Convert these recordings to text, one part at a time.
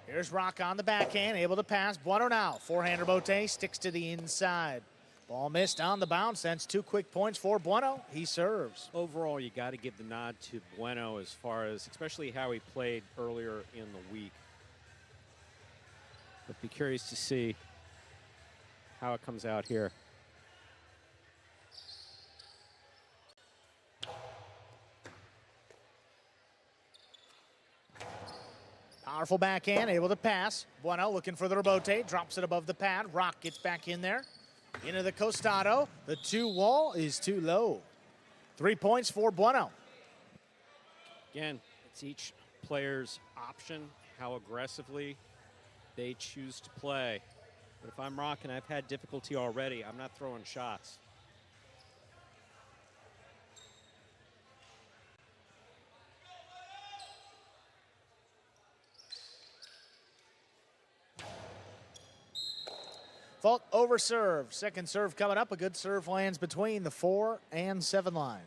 Here's Rock on the backhand, able to pass. Bueno now. Forehand rebote, sticks to the inside. Ball missed on the bounce. That's 2 quick points for Bueno. He serves. Overall, you got to give the nod to Bueno as far as especially how he played earlier in the week. But be curious to see how it comes out here. Powerful backhand, able to pass. Bueno looking for the rebote, drops it above the pad. Rock gets back in there. Into the costado. The 2-wall is too low. 3 points for Bueno. Again, it's each player's option, how aggressively they choose to play. But if I'm Rock and I've had difficulty already, I'm not throwing shots. Fault over serve. Second serve coming up. A good serve lands between the 4 and 7 line.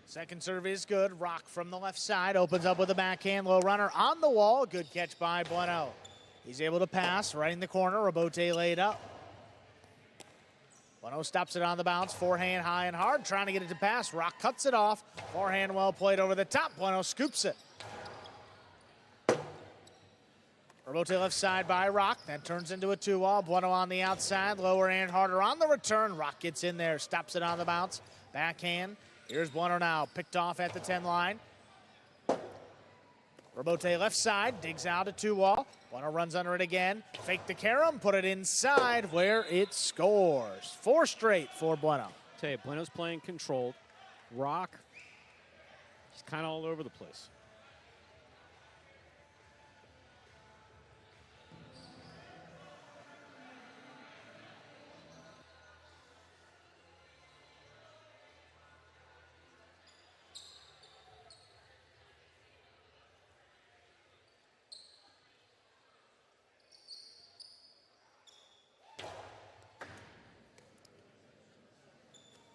Second serve is good. Rock from the left side opens up with a backhand. Low runner on the wall. Good catch by Bueno. He's able to pass right in the corner. Rebote laid up. Bueno stops it on the bounce. Forehand high and hard. Trying to get it to pass. Rock cuts it off. Forehand well played over the top. Bueno scoops it. Rebote left side by Rock. That turns into a 2-wall. Bueno on the outside. Lower and harder on the return. Rock gets in there. Stops it on the bounce. Backhand. Here's Bueno now. Picked off at the 10 line. Rebote left side. Digs out a 2-wall. Bueno runs under it again. Fake the carom. Put it inside where it scores. 4 straight for Bueno. Tell you, Bueno's playing controlled. Rock, he's kind of all over the place.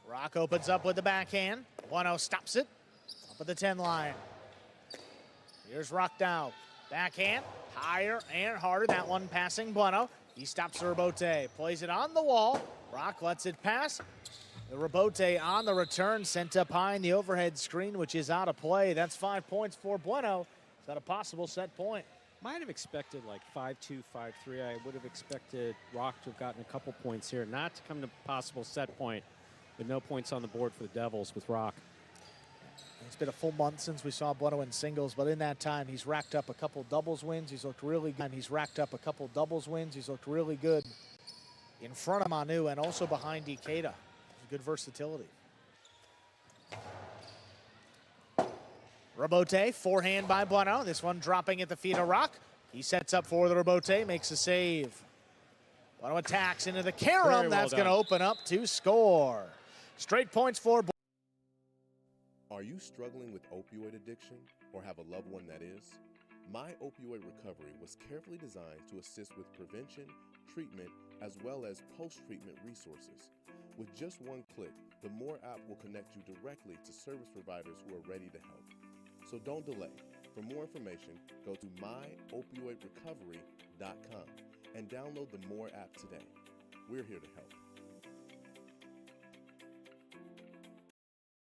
Rock opens up with the backhand. Bueno stops it. Up at the 10 line. Here's Rock now. Backhand. Higher and harder. That one passing Bueno. He stops the rebote. Plays it on the wall. Rock lets it pass. The rebote on the return. Sent up high in the overhead screen, which is out of play. That's 5 points for Bueno. He's got a possible set point. Might have expected like 5-2, 5-3. I would have expected Rock to have gotten a couple points here. Not to come to possible set point. With no points on the board for the Devils with Rock. It's been a full month since we saw Bueno in singles, but in that time, he's racked up a couple doubles wins. He's looked really good. He's racked up a couple doubles wins. He's looked really good in front of Manu and also behind Ikeda. Good versatility. Rebote, forehand by Bueno. This one dropping at the feet of Rock. He sets up for the rebote, makes a save. Bueno attacks into the carom. That's going to open up to score. Straight points for. Are you struggling with opioid addiction or have a loved one that is? My Opioid Recovery was carefully designed to assist with prevention, treatment, as well as post-treatment resources. With just one click, the MORE app will connect you directly to service providers who are ready to help. So don't delay. For more information, go to myopioidrecovery.com and download the MORE app today. We're here to help.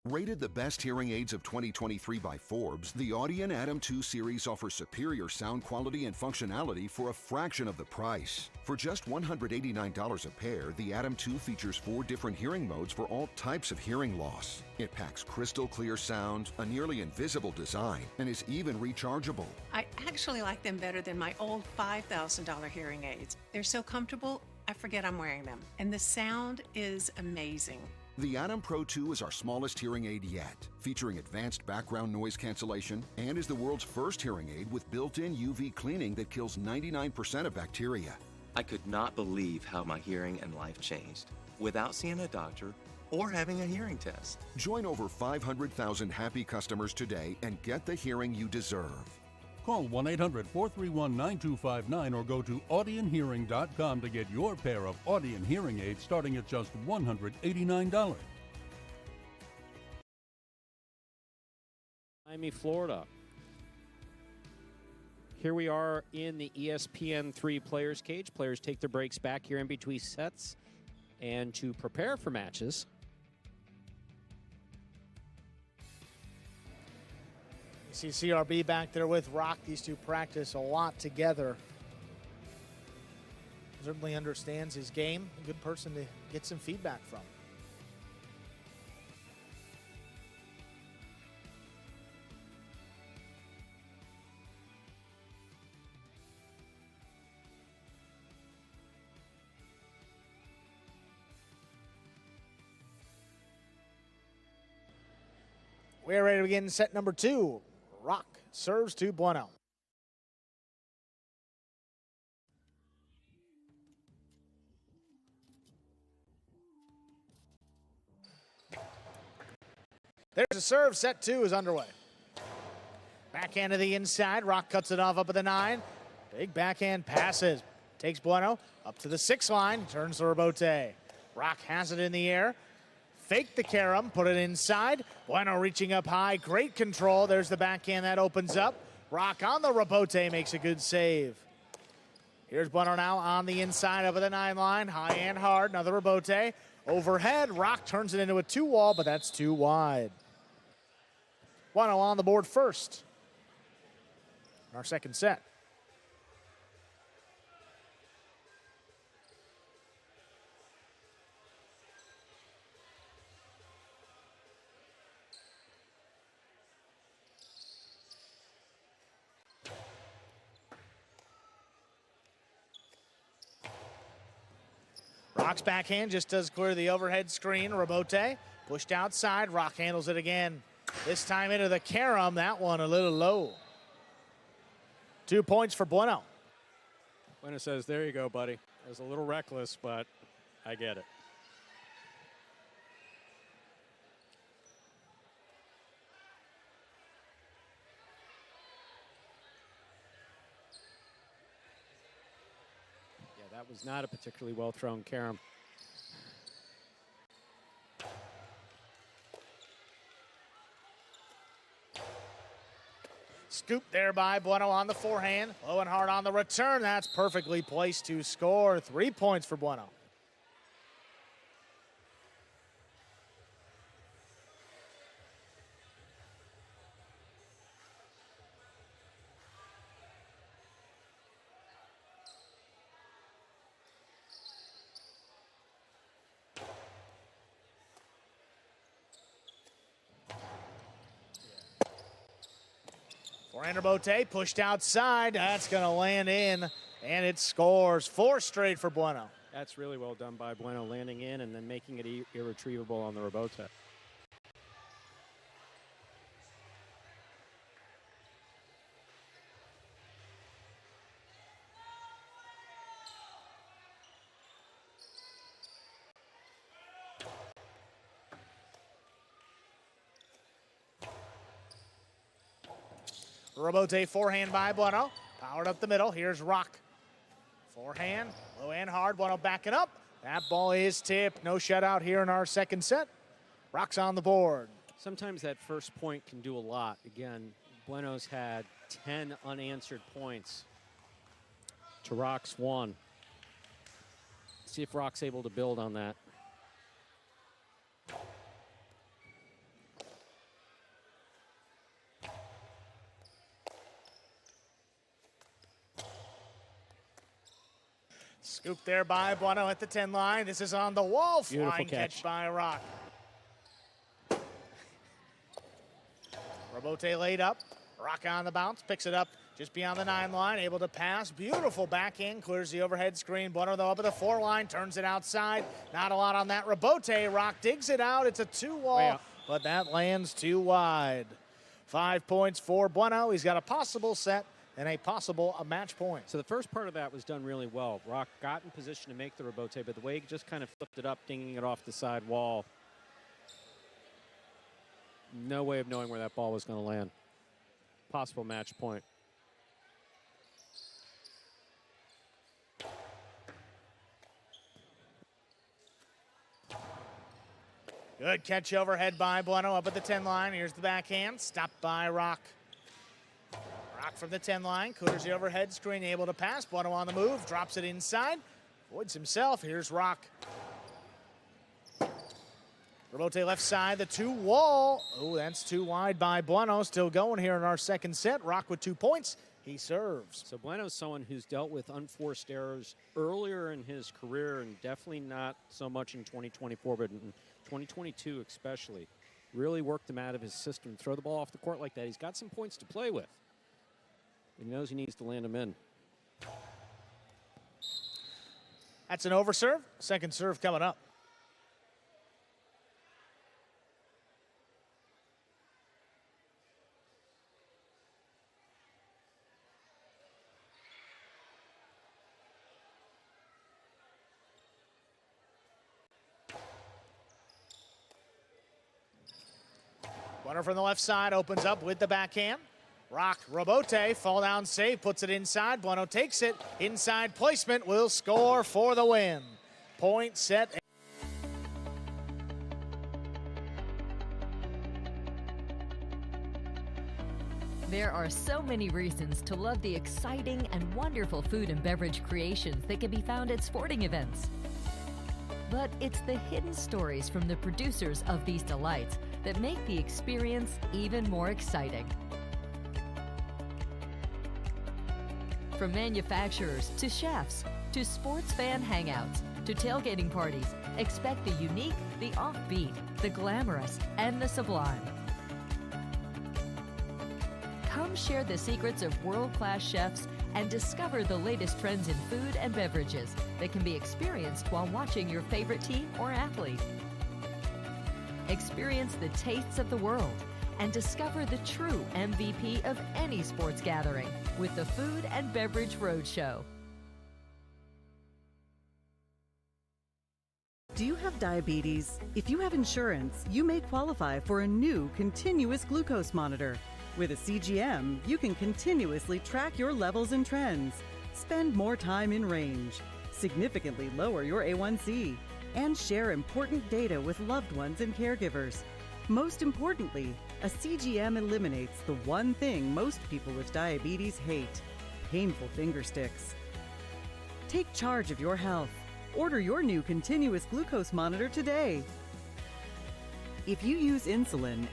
Rated the best hearing aids of 2023 by Forbes, the Audien Atom 2 series offers superior sound quality and functionality for a fraction of the price. For just $189 a pair, the Atom 2 features 4 different hearing modes for all types of hearing loss. It packs crystal clear sound, a nearly invisible design, and is even rechargeable. I actually like them better than my old $5,000 hearing aids. They're so comfortable, I forget I'm wearing them. And the sound is amazing. The Atom Pro 2 is our smallest hearing aid yet, featuring advanced background noise cancellation and is the world's first hearing aid with built-in UV cleaning that kills 99% of bacteria. I could not believe how my hearing and life changed without seeing a doctor or having a hearing test. Join over 500,000 happy customers today and get the hearing you deserve. Call 1-800-431-9259 or go to audionhearing.com to get your pair of Audien hearing aids starting at just $189. Miami, Florida. Here we are in the ESPN3 Players Cage. Players take their breaks back here in between sets. And to prepare for matches, you see CRB back there with Rock. These two practice a lot together. Certainly understands his game. A good person to get some feedback from. We're ready to begin set number 2. Rock serves to Bueno. There's a serve. Set 2 is underway. Backhand to the inside. Rock cuts it off up at the 9. Big backhand passes. Takes Bueno up to the 6 line. Turns the rebote. Rock has it in the air. Fake the carom, put it inside. Bueno reaching up high, great control. There's the backhand that opens up. Rock on the rebote, makes a good save. Here's Bueno now on the inside of the 9 line, high and hard, another rebote. Overhead, Rock turns it into a 2-wall, but that's too wide. Bueno on the board first in our second set. Rock's backhand just does clear the overhead screen. Rebote pushed outside. Rock handles it again. This time into the carom. That one a little low. 2 points for Bueno. Bueno says, there you go, buddy. It was a little reckless, but I get it. That was not a particularly well-thrown carom. Scoop there by Bueno on the forehand. Low and hard on the return. That's perfectly placed to score. 3 points for Bueno. Forehand rebote pushed outside. That's going to land in, and it scores. 4 straight for Bueno. That's really well done by Bueno, landing in and then making it irretrievable on the rebote. Rebote forehand by Bueno. Powered up the middle. Here's Rock. Forehand, low and hard. Bueno backing up. That ball is tipped. No shutout here in our second set. Rock's on the board. Sometimes that first point can do a lot. Again, Bueno's had 10 unanswered points to Rock's 1. See if Rock's able to build on that. Scoop there by Bueno at the 10 line. This is on the wall. Beautiful Flying catch by Rock. Rebote laid up. Rock on the bounce. Picks it up just beyond the 9 line. Able to pass. Beautiful backhand. Clears the overhead screen. Bueno though up at the 4 line. Turns it outside. Not a lot on that rebote. Rock digs it out. It's a 2-wall. But that lands too wide. 5 points for Bueno. He's got a possible set and a possible match point. So the first part of that was done really well. Rock got in position to make the rebote, but the way he just kind of flipped it up, dinging it off the side wall. No way of knowing where that ball was going to land. Possible match point. Good catch overhead by Bueno up at the 10 line. Here's the backhand. Stopped by Rock. Rock from the 10 line. Cooters the overhead screen, able to pass. Bueno on the move. Drops it inside. Avoids himself. Here's Rock. Robote left side, the 2-wall. Oh, that's too wide by Bueno. Still going here in our second set. Rock with 2 points. He serves. So Bueno's someone who's dealt with unforced errors earlier in his career, and definitely not so much in 2024, but in 2022 especially. Really worked him out of his system. Throw the ball off the court like that. He's got some points to play with. He knows he needs to land them in. That's an overserve. Second serve coming up. Runner from the left side opens up with the backhand. Rock, Robote, fall down save, puts it inside. Bueno takes it. Inside placement will score for the win. Point set. There are so many reasons to love the exciting and wonderful food and beverage creations that can be found at sporting events. But it's the hidden stories from the producers of these delights that make the experience even more exciting. From manufacturers to chefs to sports fan hangouts to tailgating parties, expect the unique, the offbeat, the glamorous, and the sublime. Come share the secrets of world-class chefs and discover the latest trends in food and beverages that can be experienced while watching your favorite team or athlete. Experience the tastes of the world and discover the true MVP of any sports gathering with the Food and Beverage Roadshow. Do you have diabetes? If you have insurance, you may qualify for a new continuous glucose monitor. With a CGM, you can continuously track your levels and trends, spend more time in range, significantly lower your A1C, and share important data with loved ones and caregivers. Most importantly, a CGM eliminates the one thing most people with diabetes hate: painful finger sticks. Take charge of your health. Order your new continuous glucose monitor today. If you use insulin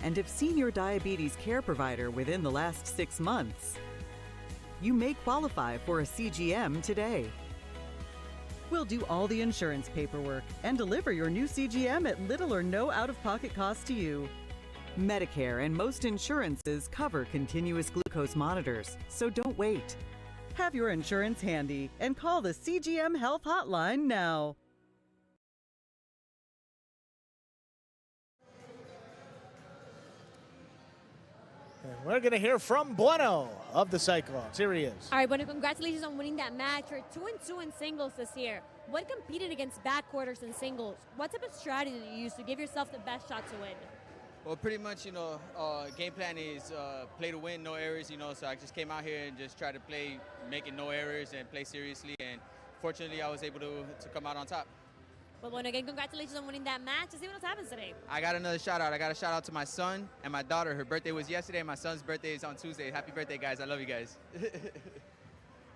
and have seen your diabetes care provider within the last 6 months, you may qualify for a CGM today. We'll do all the insurance paperwork and deliver your new CGM at little or no out-of-pocket cost to you. Medicare and most insurances cover continuous glucose monitors, so don't wait. Have your insurance handy and call the CGM Health Hotline now. And we're going to hear from Bueno of the Cyclones. Here he is. All right, Bueno, congratulations on winning that match. You're 2-2 in singles this year. What competed against backcourters in singles? What type of strategy did you use to give yourself the best shot to win? Well, pretty much, game plan is play to win, no errors, so I just came out here and just tried to play, making no errors and play seriously, and fortunately I was able to come out on top. Well, Bueno, again, congratulations on winning that match. Let's see what else happens today. I got another shout out. I got a shout out to my son and my daughter. Her birthday was yesterday. My son's birthday is on Tuesday. Happy birthday, guys. I love you guys.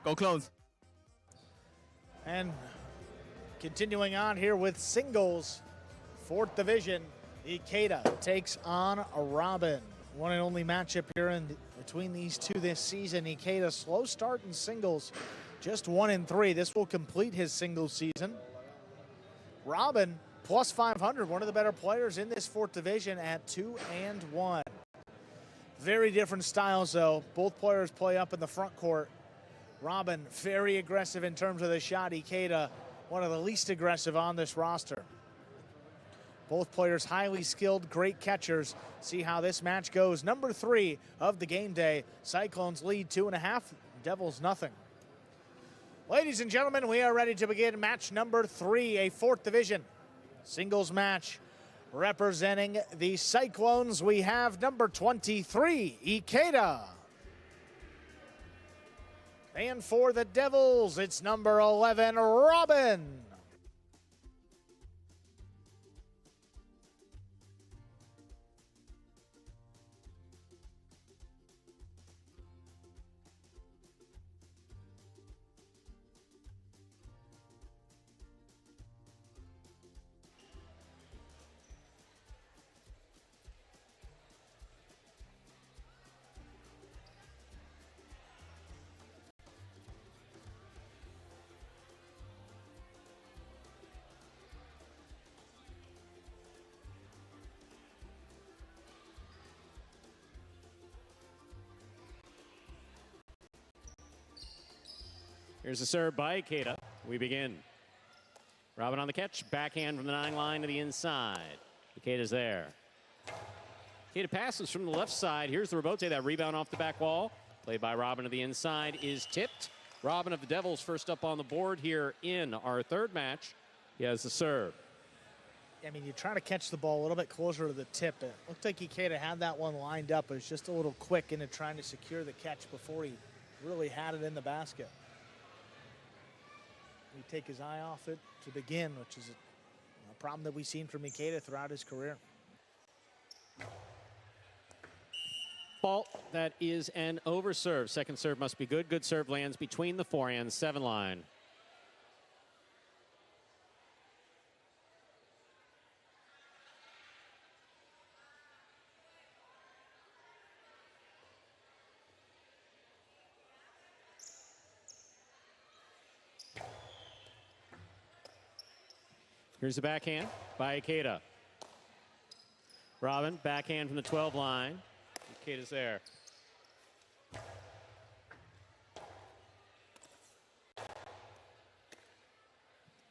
Go Clones. And continuing on here with singles, 4th division, Ikeda takes on Robin. One and only matchup here between these two this season. Ikeda, slow start in singles, just 1-3. This will complete his singles season. Robin, plus 500, one of the better players in this 4th division at 2-1. Very different styles, though. Both players play up in the front court. Robin, very aggressive in terms of the shot. Ikeda, one of the least aggressive on this roster. Both players highly skilled, great catchers. See how this match goes. Number 3 of the game day. Cyclones lead 2.5, Devils nothing. Ladies and gentlemen, we are ready to begin match number 3, a 4th division singles match. Representing the Cyclones, we have number 23, Ikeda. And for the Devils, it's number 11, Robin. Here's a serve by Ikeda. We begin. Robin on the catch. Backhand from the 9 line to the inside. Ikeda's there. Ikeda passes from the left side. Here's the rebote. That rebound off the back wall. Played by Robin to the inside is tipped. Robin of the Devils first up on the board here in our third match. He has the serve. I mean, you try to catch the ball a little bit closer to the tip. It looked like Ikeda had that one lined up. It was just a little quick into trying to secure the catch before he really had it in the basket. He take his eye off it to begin, which is a problem that we've seen from Ikeda throughout his career. Fault. That is an overserve. Second serve must be good. Good serve lands between the 4 and 7 line. Here's the backhand by Ikeda. Robin, backhand from the 12 line. Ikeda's there.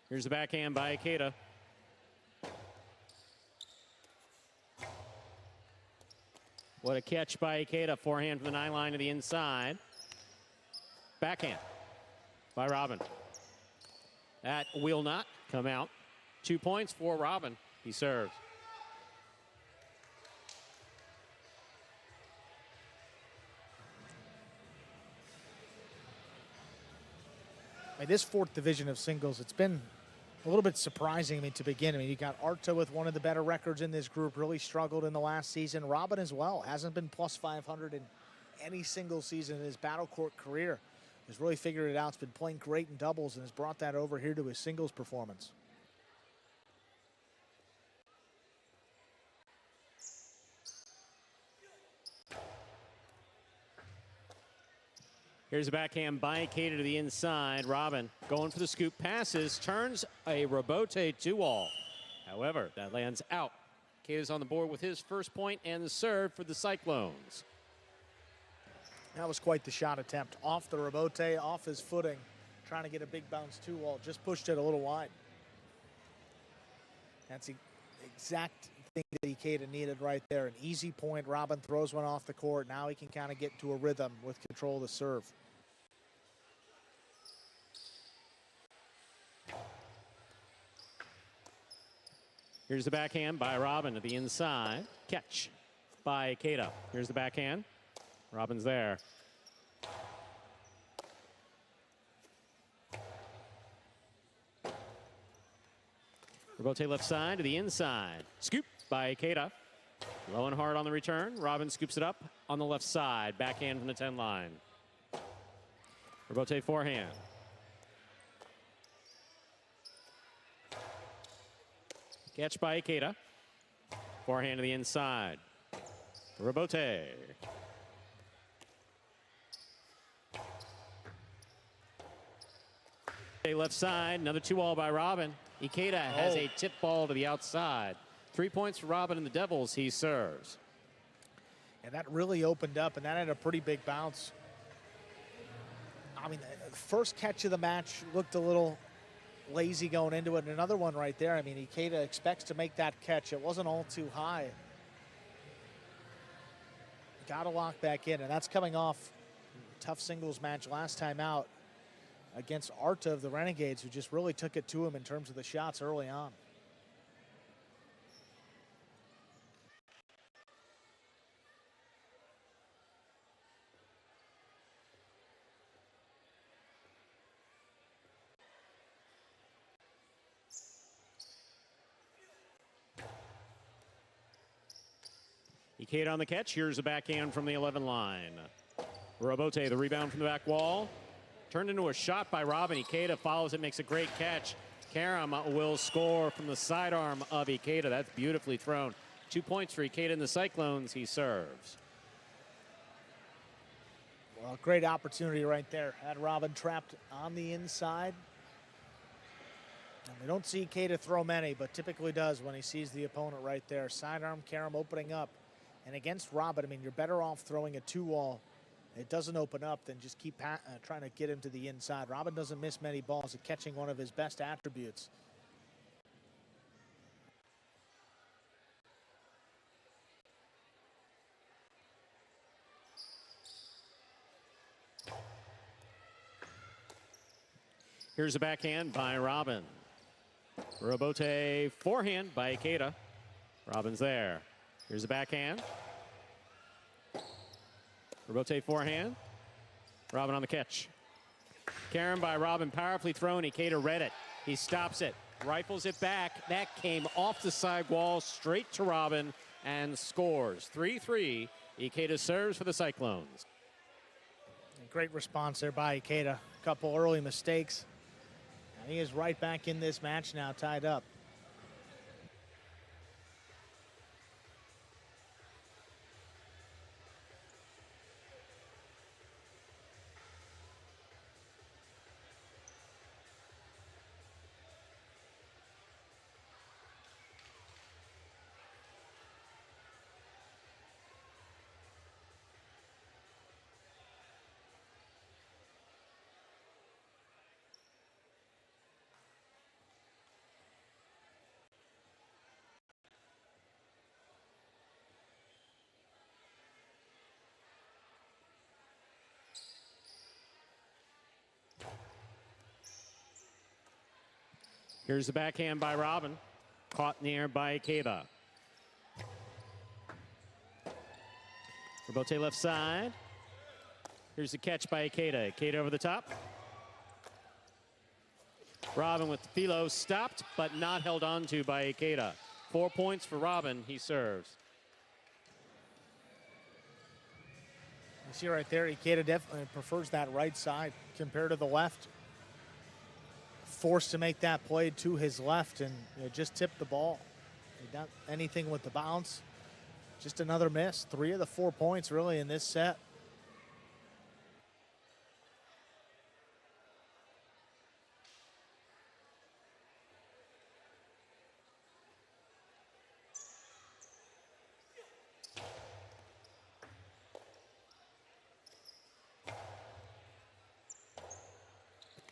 Here's the backhand by Ikeda. What a catch by Ikeda. Forehand from the 9 line to the inside. Backhand by Robin. That will not come out. 2 points for Robin. He serves. This fourth division of singles, it's been a little bit surprising, to begin. You got Arta with one of the better records in this group, really struggled in the last season. Robin as well, hasn't been plus 500 in any single season in his battle court career. He's really figured it out. He's been playing great in doubles and has brought that over here to his singles performance. Here's a backhand by Ikeda to the inside. Robin going for the scoop, passes, turns a rebote 2-all. However, that lands out. Ikeda's on the board with his first point and the serve for the Cyclones. That was quite the shot attempt. Off the rebote, off his footing, trying to get a big bounce 2-all. Just pushed it a little wide. That's the exact thing that Ikeda needed right there. An easy point. Robin throws one off the court. Now he can kind of get into a rhythm with control of the serve. Here's the backhand by Robin to the inside. Catch by Ikeda. Here's the backhand. Robin's there. Rebote left side to the inside. Scoop by Ikeda. Low and hard on the return. Robin scoops it up on the left side. Backhand from the 10 line. Rebote forehand. Catch by Ikeda. Forehand to the inside. Rebote. Left side, another 2-all by Robin. Ikeda has a tip ball to the outside. 3 points for Robin and the Devils. He serves. And that really opened up, and that had a pretty big bounce. The first catch of the match looked a little lazy going into it, and another one right there. Ikeda expects to make that catch. It wasn't all too high. Got to lock back in, and that's coming off a tough singles match last time out against Arta of the Renegades, who just really took it to him in terms of the shots early on. Ikeda on the catch. Here's a backhand from the 11 line. Rebote, the rebound from the back wall. Turned into a shot by Robin. Ikeda follows it, makes a great catch. Karam will score from the sidearm of Ikeda. That's beautifully thrown. 2 points for Ikeda and the Cyclones. He serves. Well, great opportunity right there. Had Robin trapped on the inside. And we don't see Ikeda throw many, but typically does when he sees the opponent right there. Sidearm, Karam opening up. And against Robin, you're better off throwing a 2-wall it doesn't open up, then just keep trying to get him to the inside. Robin doesn't miss many balls at catching, one of his best attributes. Here's a backhand by Robin. Robote forehand by Ikeda. Robin's there. Here's a backhand. Robote forehand. Robin on the catch. Karen by Robin, powerfully thrown. Ikeda read it. He stops it. Rifles it back. That came off the side wall straight to Robin and scores. 3-3. Ikeda serves for the Cyclones. Great response there by Ikeda. A couple early mistakes. And he is right back in this match now, tied up. Here's the backhand by Robin. Caught in the air by Ikeda. Robote left side. Here's the catch by Ikeda. Ikeda over the top. Robin with the philo stopped, but not held on to by Ikeda. 4 points for Robin. He serves. You see right there, Ikeda definitely prefers that right side compared to the left. Forced to make that play to his left and just tipped the ball. Not anything with the bounce. Just another miss. 3 of the 4 points really in this set.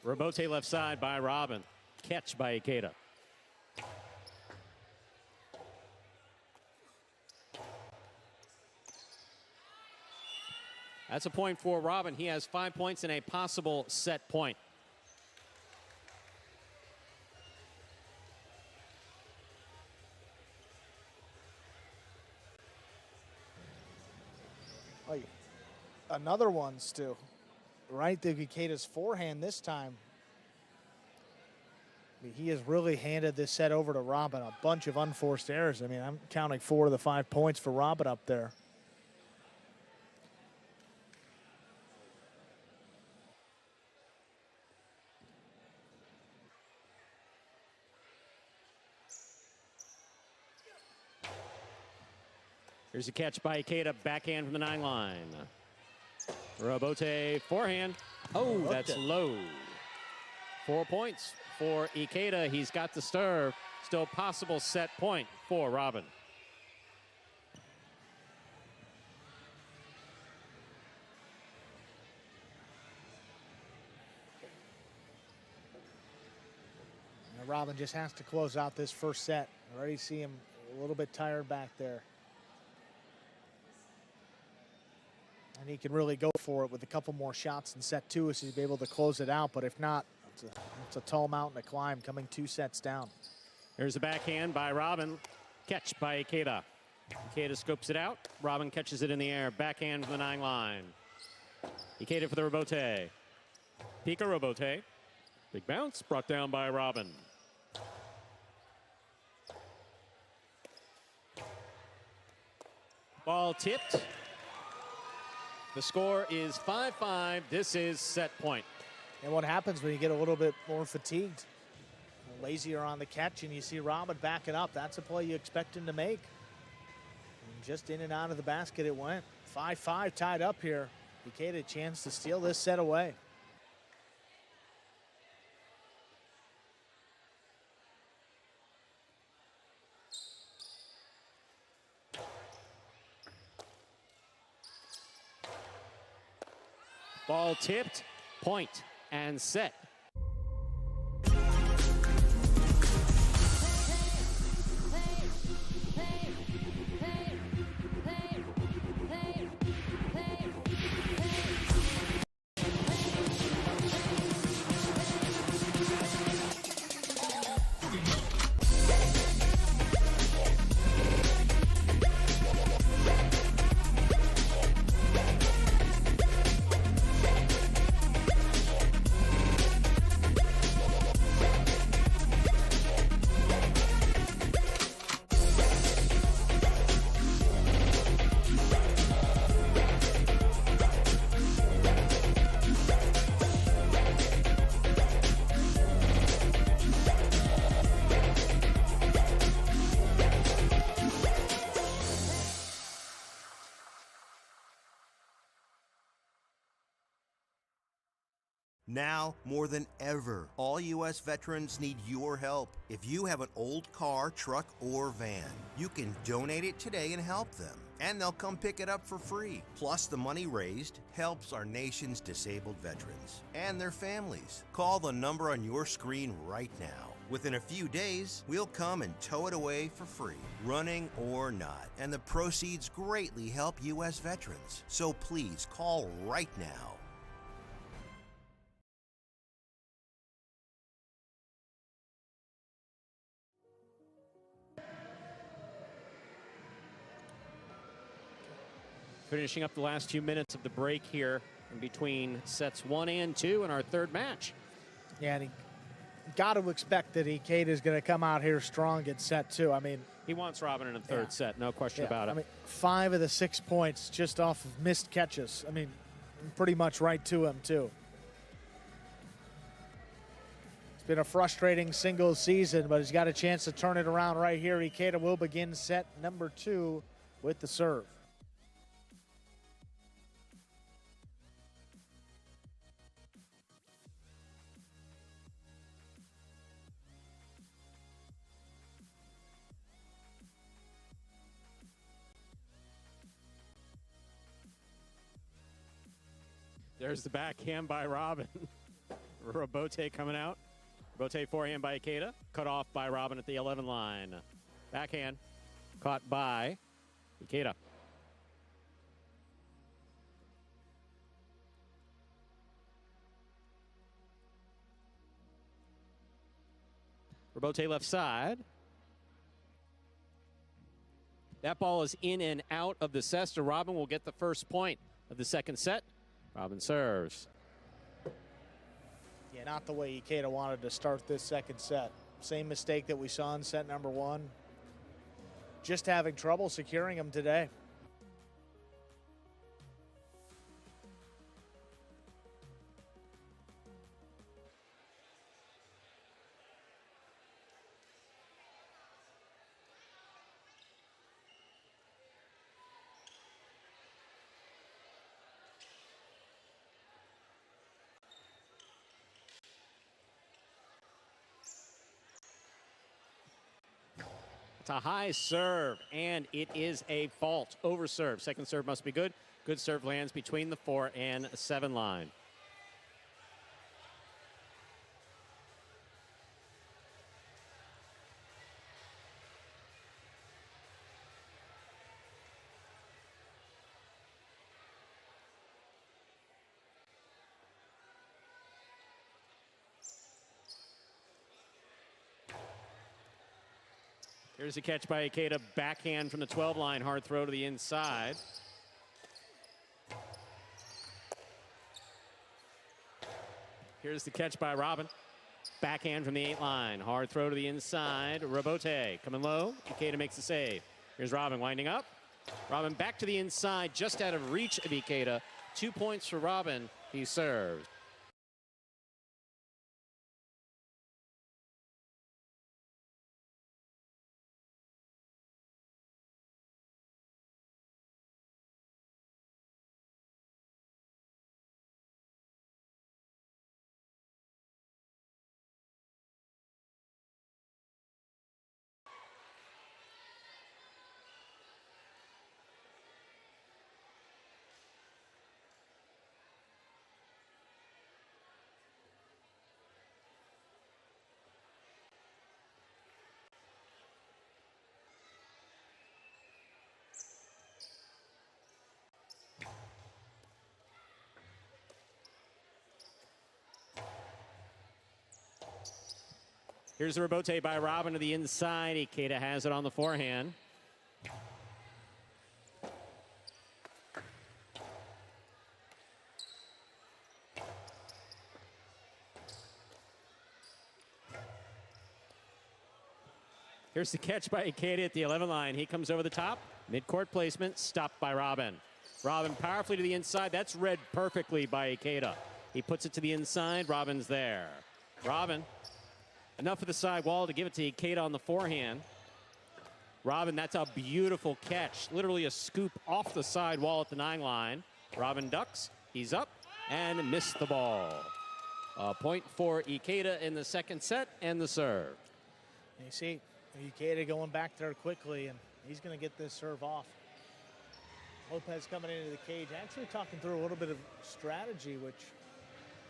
Robote left side by Robin. Catch by Ikeda. That's a point for Robin. He has 5 points and a possible set point. Oh, another one, Stu. Right, the Ikeda's forehand this time. I mean, he has really handed this set over to Robin. A bunch of unforced errors. I mean, I'm counting 4 of the 5 points for Robin up there. Here's a catch by Ikeda, backhand from the 9 line. Robote forehand. Oh, that's low. 4 points for Ikeda. He's got the serve. Still possible set point for Robin. And Robin just has to close out this first set. Already see him a little bit tired back there. And he can really go for it with a couple more shots in set 2 so he'll be able to close it out. But if not, it's a tall mountain to climb coming 2 sets down. Here's the backhand by Robin. Catch by Ikeda. Ikeda scopes it out. Robin catches it in the air. Backhand from the 9 line. Ikeda for the Robote. Pika Robote. Big bounce brought down by Robin. Ball tipped. The score is 5-5. This is set point. And what happens when you get a little bit more fatigued, lazier on the catch, and you see Robin backing up? That's a play you expect him to make. And just in and out of the basket it went. 5-5 tied up here. Ikeda a chance to steal this set away. Ball tipped, point, and set. Now, more than ever, all U.S. veterans need your help. If you have an old car, truck, or van, you can donate it today and help them. And they'll come pick it up for free. Plus, the money raised helps our nation's disabled veterans and their families. Call the number on your screen right now. Within a few days, we'll come and tow it away for free, running or not. And the proceeds greatly help U.S. veterans. So please call right now. Finishing up the last few minutes of the break here in between sets 1 and 2 in our third match. Yeah, and got to expect that Ikeda is going to come out here strong at set 2. I mean, he wants Robin in the third set, no question about it. I mean, 5 of the 6 points just off of missed catches. I mean, pretty much right to him, too. It's been a frustrating singles season, but he's got a chance to turn it around right here. Ikeda will begin set number 2 with the serve. There's the backhand by Robin. Robote coming out. Robote forehand by Ikeda. Cut off by Robin at the 11 line. Backhand caught by Ikeda. Robote left side. That ball is in and out of the cesta. Robin will get the first point of the second set. Robin serves. Yeah, not the way Ikeda wanted to start this second set. Same mistake that we saw in set number 1. Just having trouble securing him today. It's a high serve, and it is a fault. Over serve. Second serve must be good. Good serve lands between the 4 and 7 line. Here's a catch by Ikeda, backhand from the 12 line, hard throw to the inside. Here's the catch by Robin, backhand from the 8 line, hard throw to the inside. Robote coming low, Ikeda makes the save. Here's Robin winding up. Robin back to the inside, just out of reach of Ikeda. 2 points for Robin, he serves. Here's the rebote by Robin to the inside. Ikeda has it on the forehand. Here's the catch by Ikeda at the 11 line. He comes over the top. Mid-court placement, stopped by Robin. Robin powerfully to the inside. That's read perfectly by Ikeda. He puts it to the inside. Robin's there. Robin, enough of the side wall to give it to Ikeda on the forehand. Robin, that's a beautiful catch. Literally a scoop off the side wall at the 9 line. Robin ducks. He's up and missed the ball. A point for Ikeda in the second set and the serve. You see Ikeda going back there quickly, and he's going to get this serve off. Lopez coming into the cage, actually talking through a little bit of strategy, which,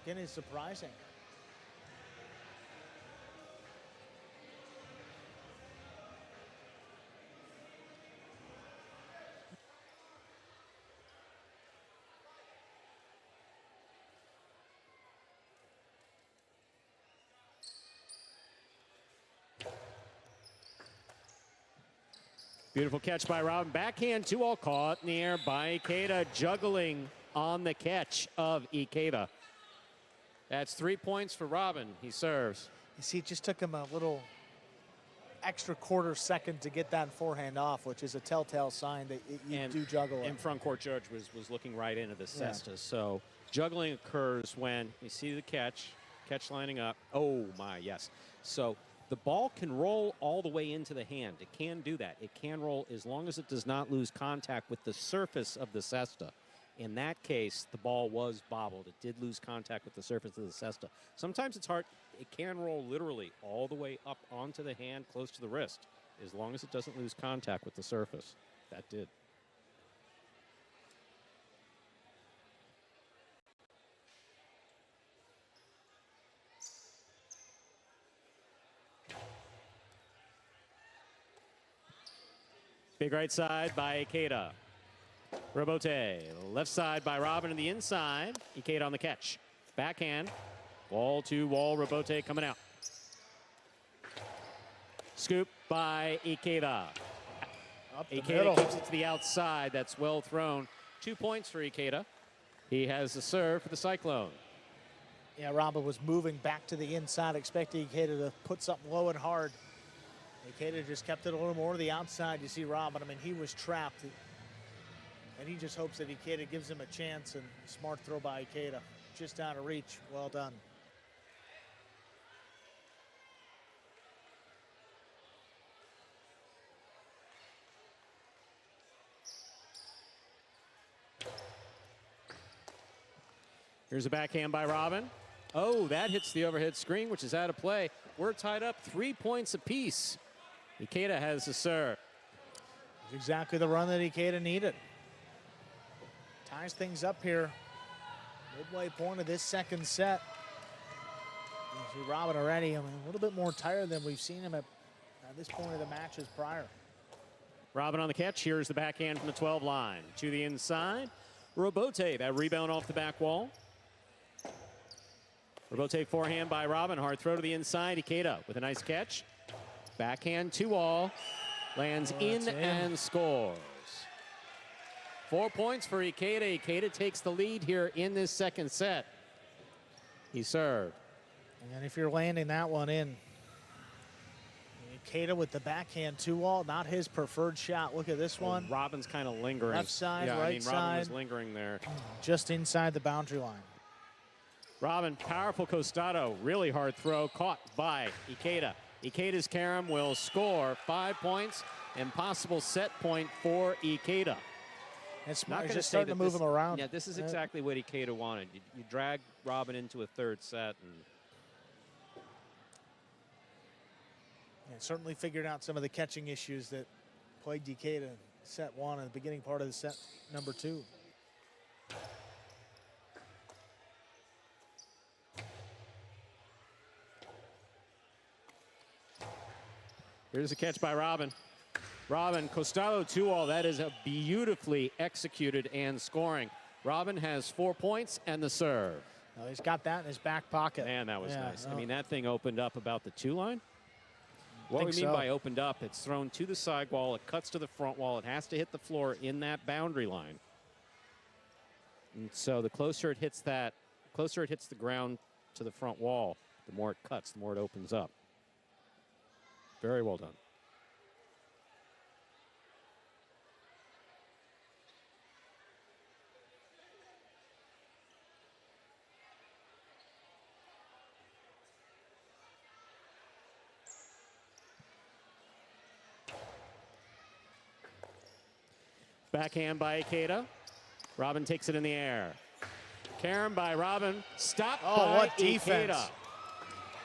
again, is surprising. Beautiful catch by Robin. Backhand 2-all caught in the air by Ikeda, juggling on the catch of Ikeda. That's 3 points for Robin. He serves. You see, it just took him a little extra quarter second to get that forehand off, which is a telltale sign that you do juggle it. And front court judge was looking right into the cesta. Yeah. So juggling occurs when you see the catch lining up. Oh my, yes. So the ball can roll all the way into the hand. It can do that. It can roll as long as it does not lose contact with the surface of the cesta. In that case, the ball was bobbled. It did lose contact with the surface of the cesta. Sometimes it's hard. It can roll literally all the way up onto the hand, close to the wrist, as long as it doesn't lose contact with the surface. That did. Big right side by Ikeda. Rebote. Left side by Robin on the inside. Ikeda on the catch. Backhand. Wall to wall. Rebote coming out. Scoop by Ikeda. Ikeda keeps it to the outside. That's well thrown. 2 points for Ikeda. He has the serve for the Cyclone. Yeah, Robin was moving back to the inside, expecting Ikeda to put something low and hard. Ikeda just kept it a little more to the outside. You see Robin, I mean, he was trapped. And he just hopes that Ikeda gives him a chance, and smart throw by Ikeda. Just out of reach. Well done. Here's a backhand by Robin. Oh, that hits the overhead screen, which is out of play. We're tied up 3 points apiece. Ikeda has the serve. It's exactly the run that Ikeda needed. Ties things up here. Midway point of this second set. You see Robin already, I mean, a little bit more tired than we've seen him at this point of the matches prior. Robin on the catch. Here's the backhand from the 12 line. To the inside. Rebote, that rebound off the back wall. Rebote forehand by Robin. Hard throw to the inside. Ikeda with a nice catch. Backhand 2-all. Lands in and scores. 4 points for Ikeda. Ikeda takes the lead here in this second set. He served. And if you're landing that one in, Ikeda with the backhand 2-all, not his preferred shot. Look at this one. Robin's kind of lingering. Left side, yeah, right I mean, side. Robin was lingering there. Just inside the boundary line. Robin, powerful costado, really hard throw, caught by Ikeda. Ikeda's carom will score 5 points and possible set point for Ikeda. It's not just starting to move him around. Yeah, this is exactly what Ikeda wanted. You drag Robin into a third set. And certainly figured out some of the catching issues that plagued Ikeda set one in the beginning part of the set number 2. Here's a catch by Robin. Robin, costado 2-all. That is a beautifully executed and scoring. Robin has 4 points and the serve. Well, he's got that in his back pocket. Man, that was nice. I mean, that thing opened up about the 2 line. What we mean by opened up, it's thrown to the side wall, it cuts to the front wall, it has to hit the floor in that boundary line. And so the closer it hits the ground to the front wall, the more it cuts, the more it opens up. Very well done. Backhand by Ikeda. Robin takes it in the air. Carom by Robin. Stopped by what defense. Ikeda.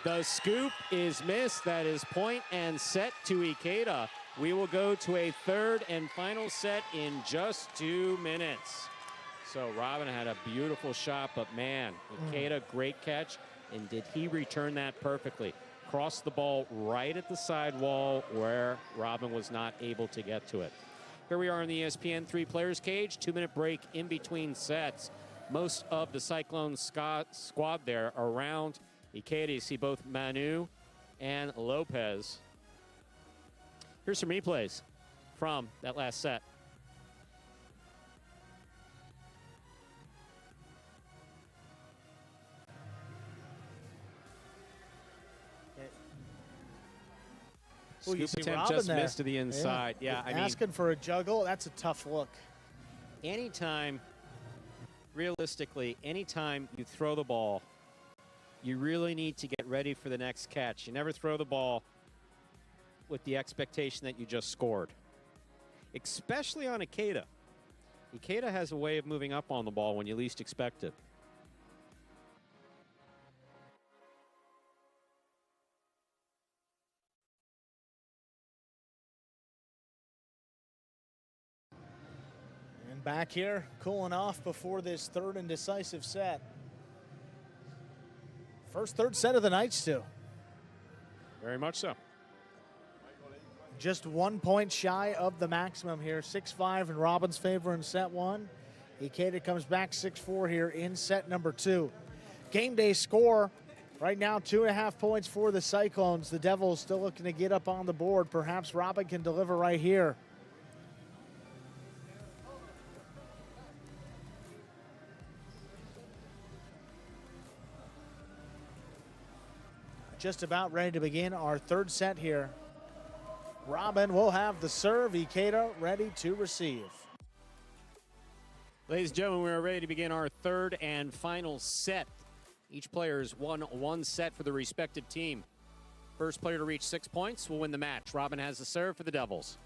The scoop is missed. That is point and set to Ikeda. We will go to a third and final set in just 2 minutes. So Robin had a beautiful shot, but man, Ikeda, great catch. And did he return that perfectly? Crossed the ball right at the side wall where Robin was not able to get to it. Here we are in the ESPN 3 players cage. 2-minute break in between sets. Most of the Cyclone squad there around Ikeda. You see both Manu and Lopez. Here's some replays from that last set. Ooh, Scoop attempt just missed to the inside. Yeah, I mean, asking for a juggle, that's a tough look. Anytime, realistically, anytime you throw the ball, you really need to get ready for the next catch. You never throw the ball with the expectation that you just scored, especially on Ikeda. Ikeda has a way of moving up on the ball when you least expect it. And back here, cooling off before this third and decisive set. First third set of the night, Stu. Very much so. Just 1 point shy of the maximum here. 6-5 in Robin's favor in set one. Ikeda comes back 6-4 here in set number 2. Game day score right now, 2.5 points for the Cyclones. The Devils still looking to get up on the board. Perhaps Robin can deliver right here. Just about ready to begin our third set here. Robin will have the serve. Ikeda ready to receive. Ladies and gentlemen, we are ready to begin our third and final set. Each player has won one set for the respective team. First player to reach 6 points will win the match. Robin has the serve for the Devils.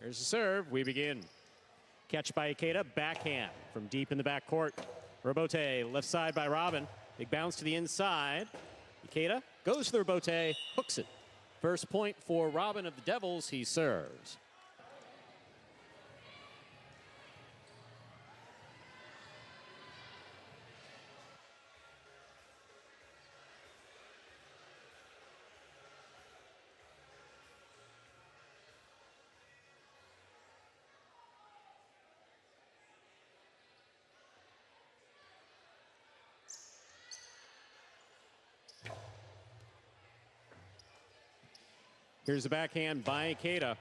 Here's the serve. We begin. Catch by Ikeda. Backhand from deep in the backcourt. Robote, left side by Robin. Big bounce to the inside. Ikeda goes to the Robote, hooks it. First point for Robin of the Devils. He serves. Here's the backhand by Ikeda.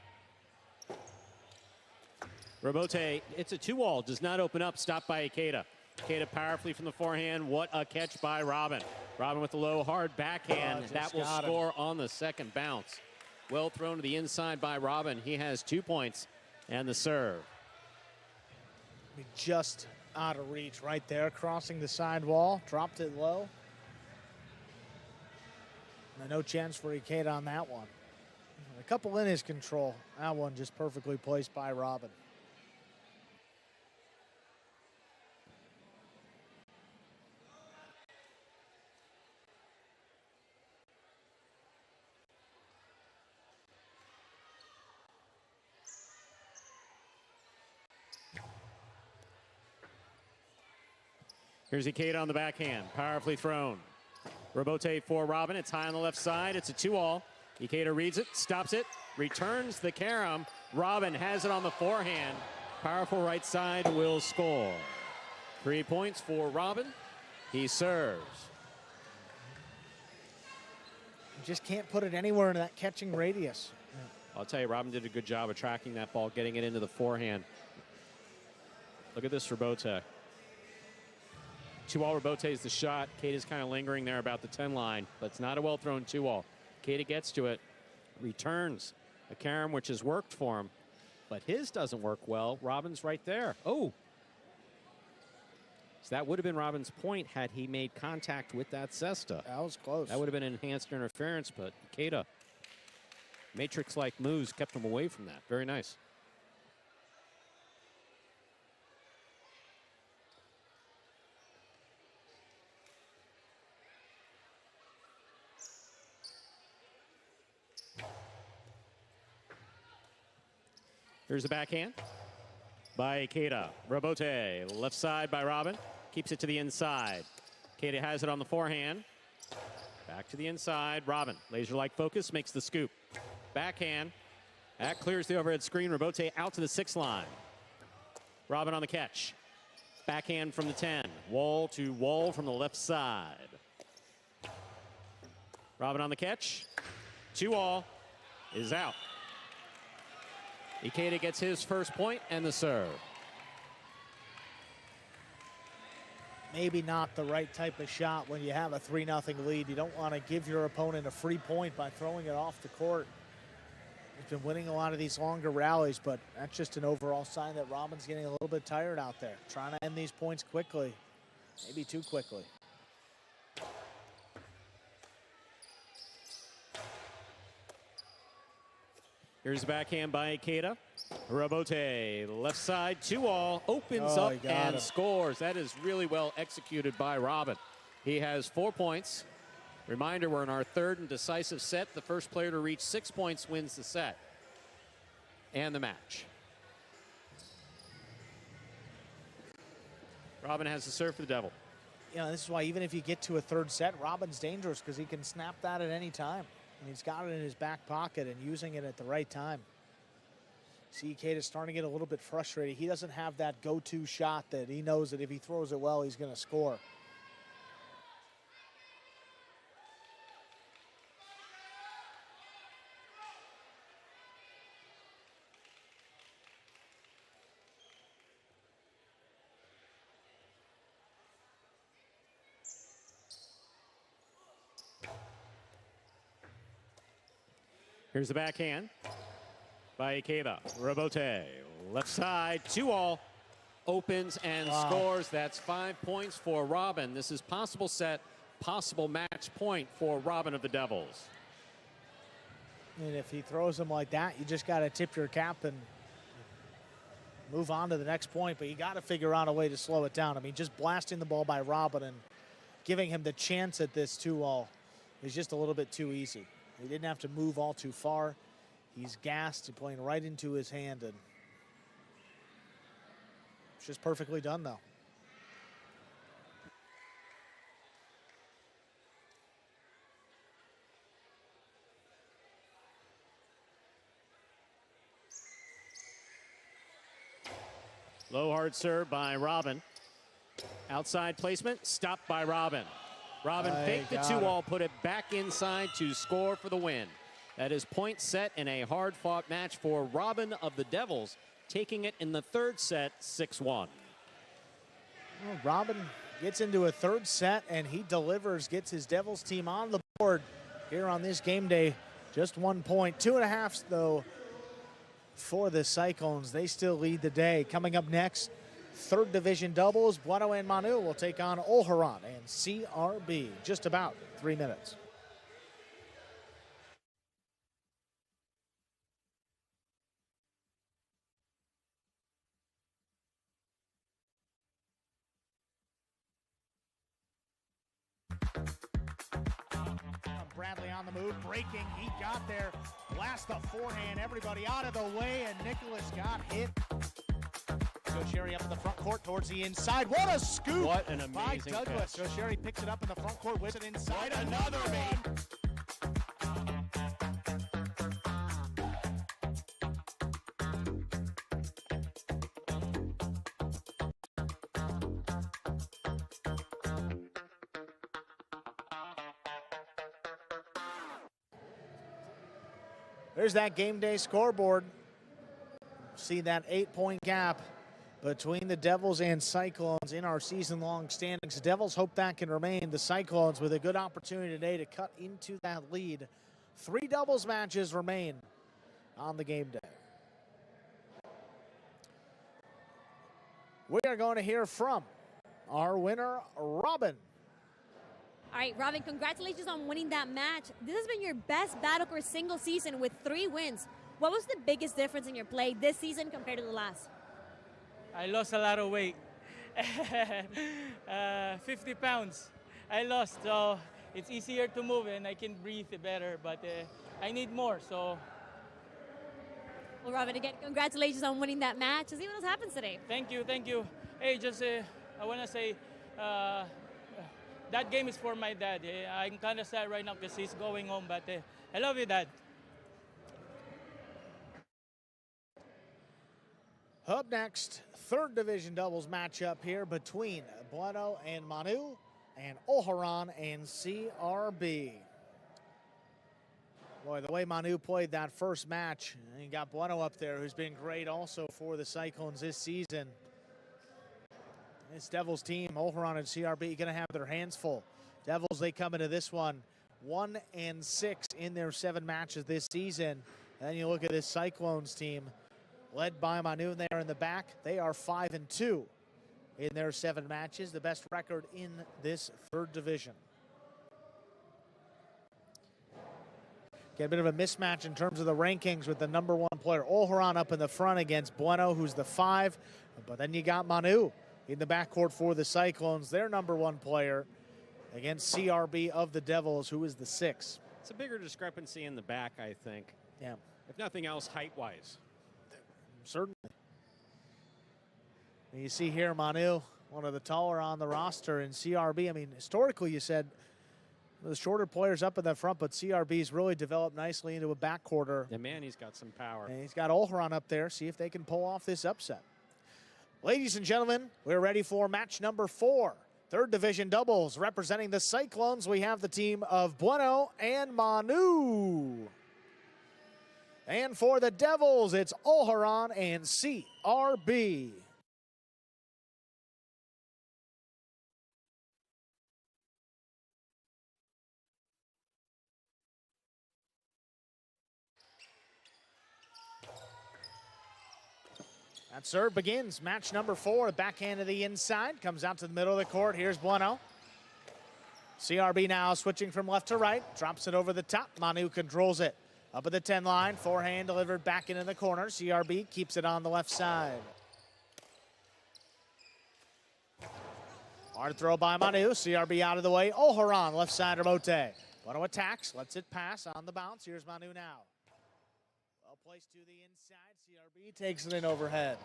Robote, it's a 2-all, does not open up, stopped by Ikeda. Ikeda powerfully from the forehand. What a catch by Robin. Robin with the low, hard backhand. That will score on the second bounce. Well thrown to the inside by Robin. He has 2 points and the serve. Just out of reach right there, crossing the side wall, dropped it low. No chance for Ikeda on that one. A couple in his control. That one just perfectly placed by Robin. Here's Ikeda on the backhand, powerfully thrown. Robote for Robin, it's high on the left side, it's a 2-all. Ikeda reads it, stops it, returns the carom. Robin has it on the forehand. Powerful right side will score. 3 points for Robin. He serves. You just can't put it anywhere in that catching radius. I'll tell you, Robin did a good job of tracking that ball, getting it into the forehand. Look at this for Bote. 2-all Robote is the shot. Keita's kind of lingering there about the 10 line, but it's not a well-thrown 2-all. Keita gets to it, returns a carom which has worked for him, but his doesn't work well. Robin's right there. Oh. So that would have been Robin's point had he made contact with that cesta. That was close. That would have been enhanced interference, but Keita, Matrix-like moves kept him away from that. Very nice. Here's the backhand by Keita. Robote, left side by Robin. Keeps it to the inside. Keita has it on the forehand. Back to the inside. Robin, laser-like focus, makes the scoop. Backhand. That clears the overhead screen. Robote out to the 6 line. Robin on the catch. Backhand from the 10. Wall to wall from the left side. Robin on the catch. 2-all is out. Ikeda gets his first point and the serve. Maybe not the right type of shot when you have a 3-0 lead. You don't want to give your opponent a free point by throwing it off the court. He's been winning a lot of these longer rallies, but that's just an overall sign that Robin's getting a little bit tired out there. Trying to end these points quickly, maybe too quickly. Here's the backhand by Keita. Robote, left side, 2-all, opens up and scores. That is really well executed by Robin. He has 4 points. Reminder, we're in our third and decisive set. The first player to reach 6 points wins the set and the match. Robin has the serve for the Devil. You know, this is why even if you get to a third set, Robin's dangerous because he can snap that at any time. And he's got it in his back pocket and using it at the right time. See, Keita's starting to get a little bit frustrated. He doesn't have that go-to shot that he knows that if he throws it well, he's going to score. Here's the backhand by Keita. Robote, left side, 2-all, opens and scores. That's 5 points for Robin. This is possible set, possible match point for Robin of the Devils. And if he throws them like that, you just got to tip your cap and move on to the next point. But you got to figure out a way to slow it down. I mean, just blasting the ball by Robin and giving him the chance at this 2-all is just a little bit too easy. He didn't have to move all too far. He's gassed and playing right into his hand. And it's just perfectly done, though. Low hard serve by Robin. Outside placement, stopped by Robin. Robin faked the 2-all, put it back inside to score for the win. That is point set in a hard-fought match for Robin of the Devils, taking it in the third set, 6-1. Well, Robin gets into a third set, and he delivers, gets his Devils team on the board here on this game day. Just 1 point. 2.5, though, for the Cyclones. They still lead the day. Coming up next, third division doubles. Bueno and Manu will take on Olharan and CRB. Just about 3 minutes. Bradley on the move, breaking, he got there, blast the forehand, everybody out of the way, and Nicholas got hit. So Sherry up in the front court towards the inside. What a scoop! What an amazing by Douglas. catch. So Sherry picks it up in the front court, whips it inside. Another one. There's that game day scoreboard. See that 8-point gap between the Devils and Cyclones in our season-long standings. The Devils hope that can remain. The Cyclones with a good opportunity today to cut into that lead. 3 doubles matches remain on the game day. We are going to hear from our winner, Robin. All right, Robin, congratulations on winning that match. This has been your best battle court single season with 3 wins. What was the biggest difference in your play this season compared to the last? I lost a lot of weight. 50 pounds I lost, so it's easier to move and I can breathe better, but I need more, so. Well, Robin, again, congratulations on winning that match. Let's see what else happens today. Thank you, thank you. Hey, just I want to say that game is for my dad. I'm kind of sad right now because he's going home, but I love you, Dad. Up next, 3rd division doubles matchup here between Bueno and Manu and Oharon and CRB. Boy, the way Manu played that first match, and you got Bueno up there, who's been great also for the Cyclones this season. This Devils team, Oharon and CRB, going to have their hands full. Devils, they come into this one 1-6 in their 7 matches this season. And then you look at this Cyclones team, led by Manu there in the back. They are 5-2 in their 7 matches, the best record in this 3rd division. Get a bit of a mismatch in terms of the rankings with the number 1 player. Oharon up in the front against Bueno, who's the 5. But then you got Manu in the backcourt for the Cyclones, their number 1 player, against CRB of the Devils, who is the 6. It's a bigger discrepancy in the back, I think. Yeah. If nothing else, height-wise. Certainly. You see here Manu, one of the taller on the roster, and CRB, I mean, historically you said the shorter players up in the front, but CRB's really developed nicely into a backcourter. Yeah, man, he's got some power. And he's got Oharon up there. See if they can pull off this upset. Ladies and gentlemen, we're ready for match number 4. 3rd division doubles. Representing the Cyclones, we have the team of Bueno and Manu. And for the Devils, it's Oharon and CRB. That serve begins. Match number 4. Backhand to the inside. Comes out to the middle of the court. Here's Bueno. CRB now switching from left to right. Drops it over the top. Manu controls it. Up at the 10 line. Forehand delivered back into the corner. CRB keeps it on the left side. Hard throw by Manu. CRB out of the way. Oharon left side remote. Bueno attacks. Lets it pass on the bounce. Here's Manu now. Well placed to the inside. CRB takes it in overhead.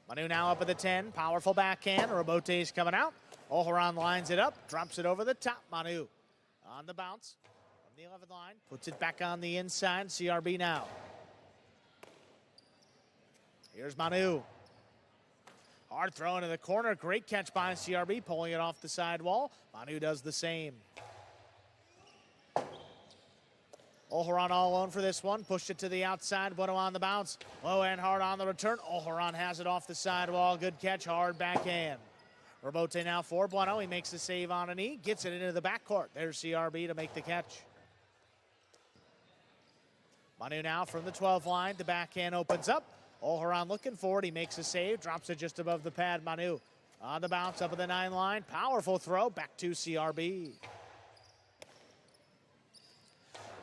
Manu now up at the 10. Powerful backhand. Robote's coming out. Oharon lines it up. Drops it over the top. Manu on the bounce. From the 11th line. Puts it back on the inside. CRB now. Here's Manu. Hard throw into the corner. Great catch by CRB. Pulling it off the sidewall. Manu does the same. Oharon all alone for this one. Pushed it to the outside. Bueno on the bounce. Low and hard on the return. Oharon has it off the sidewall. Good catch. Hard backhand. Robote now for Bueno. He makes the save on a knee. Gets it into the backcourt. There's CRB to make the catch. Manu now from the 12th line. The backhand opens up. Oharon looking for it. He makes a save. Drops it just above the pad. Manu on the bounce up at the 9 line. Powerful throw. Back to CRB.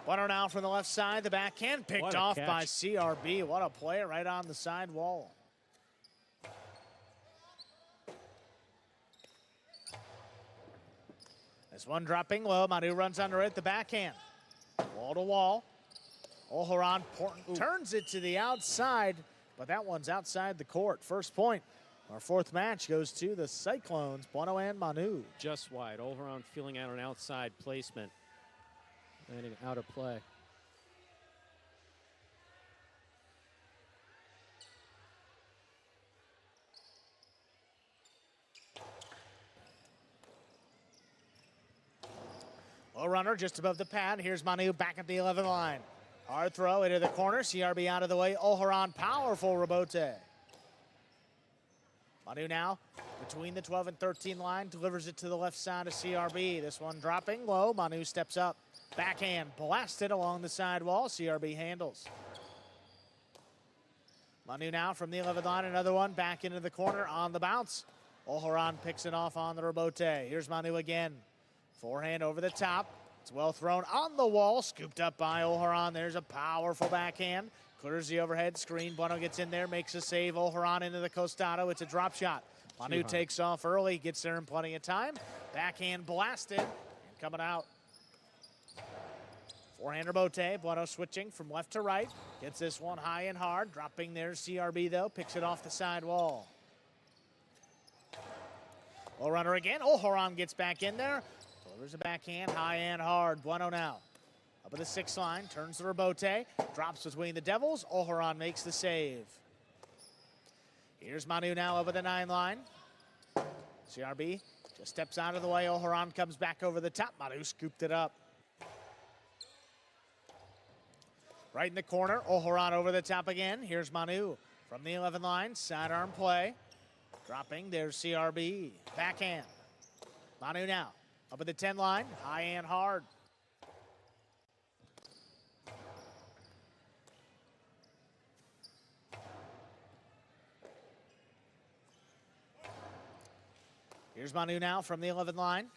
Bueno now from the left side. The backhand picked off by CRB. What a play right on the side wall. This one dropping low. Manu runs under it. The backhand. Wall to wall. Oharon turns it to the outside, but that one's outside the court. First point. Our 4th match goes to the Cyclones, Bueno and Manu. Just wide. Oharon feeling out an outside placement. Landing out of play. Low runner just above the pad. Here's Manu back at the 11 line. Hard throw into the corner. CRB out of the way. Oharon, powerful rebote. Manu now between the 12 and 13 line. Delivers it to the left side of CRB. This one dropping low. Manu steps up. Backhand blasted along the sidewall. CRB handles. Manu now from the 11th line. Another one back into the corner on the bounce. Oharon picks it off on the rebote. Here's Manu again. Forehand over the top. It's well thrown on the wall. Scooped up by Oharon. There's a powerful backhand. Clears the overhead screen. Bueno gets in there, makes a save. Oharon into the costado. It's a drop shot. Manu takes off early, gets there in plenty of time. Backhand blasted and coming out. Forehand rebote. Bueno switching from left to right. Gets this one high and hard. Dropping there. CRB though. Picks it off the sidewall. Low runner again. Oharon gets back in there. Delivers a backhand high and hard. Bueno now. Up at the 6th line. Turns the rebote. Drops between the Devils. Oharon makes the save. Here's Manu now up at the 9 line. CRB just steps out of the way. Oharon comes back over the top. Manu scooped it up. Right in the corner, Oharon over the top again. Here's Manu from the 11 line. Sidearm play. Dropping, there's CRB. Backhand. Manu now up at the 10 line. High and hard. Here's Manu now from the 11 line.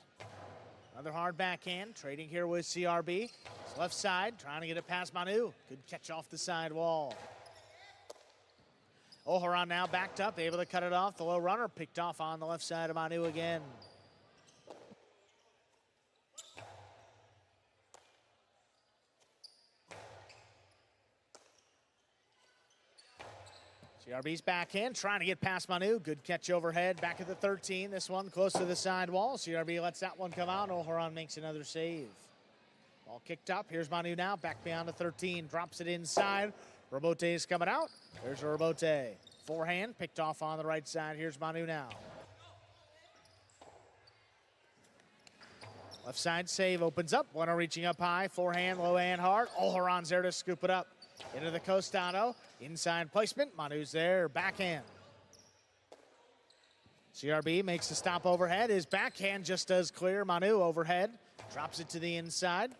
Another hard backhand. Trading here with CRB. Left side, trying to get it past Manu. Good catch off the side wall. Oharon now backed up, able to cut it off. The low runner picked off on the left side of Manu again. CRB's backhand, trying to get past Manu. Good catch overhead, back at the 13. This one close to the side wall. CRB lets that one come out. Oharon makes another save. Ball kicked up. Here's Manu now. Back beyond the 13. Drops it inside. Rebote is coming out. There's a rebote. Forehand picked off on the right side. Here's Manu now. Left side save opens up. Bueno reaching up high. Forehand low and hard. Oharon's there to scoop it up. Into the costado. Inside placement. Manu's there. Backhand. CRB makes the stop overhead. His backhand just does clear. Manu overhead. Drops it to the inside.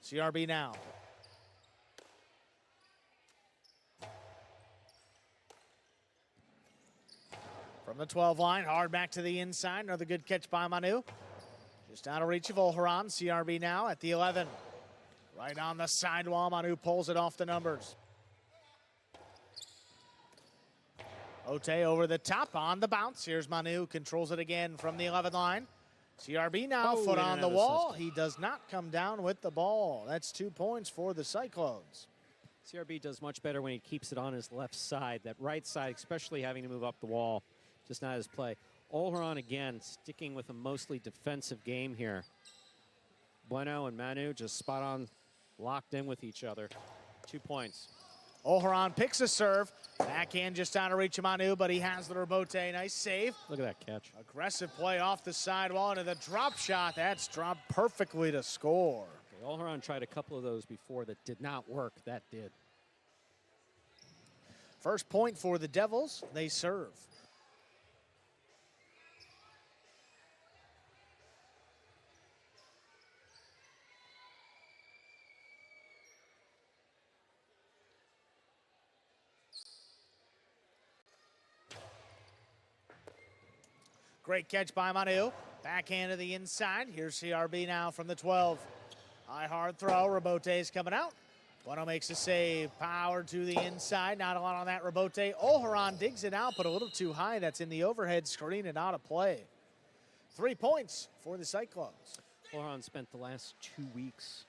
CRB now. From the 12 line, hard back to the inside. Another good catch by Manu. Just out of reach of Oharon. CRB now at the 11. Right on the sidewall. Manu pulls it off the numbers. Ote over the top on the bounce. Here's Manu. Controls it again from the 11 line. CRB now, foot on the wall. He does not come down with the ball. That's 2 points for the Cyclones. CRB does much better when he keeps it on his left side. That right side, especially having to move up the wall, just not his play. Oharon again, sticking with a mostly defensive game here. Bueno and Manu just spot on, locked in with each other. 2 points. Oharon picks a serve. Backhand just out of reach of Manu, but he has the rebote. Nice save. Look at that catch. Aggressive play off the sidewall into the drop shot. That's dropped perfectly to score. Okay, Oharon tried a couple of those before that did not work. That did. First point for the Devils. They serve. Great catch by Manu. Backhand to the inside. Here's CRB now from the 12. High hard throw. Rebote's coming out. Bueno makes a save. Power to the inside. Not a lot on that rebote. Oharon digs it out, but a little too high. That's in the overhead screen and out of play. 3 points for the Cyclones. Oharon spent the last 2 weeks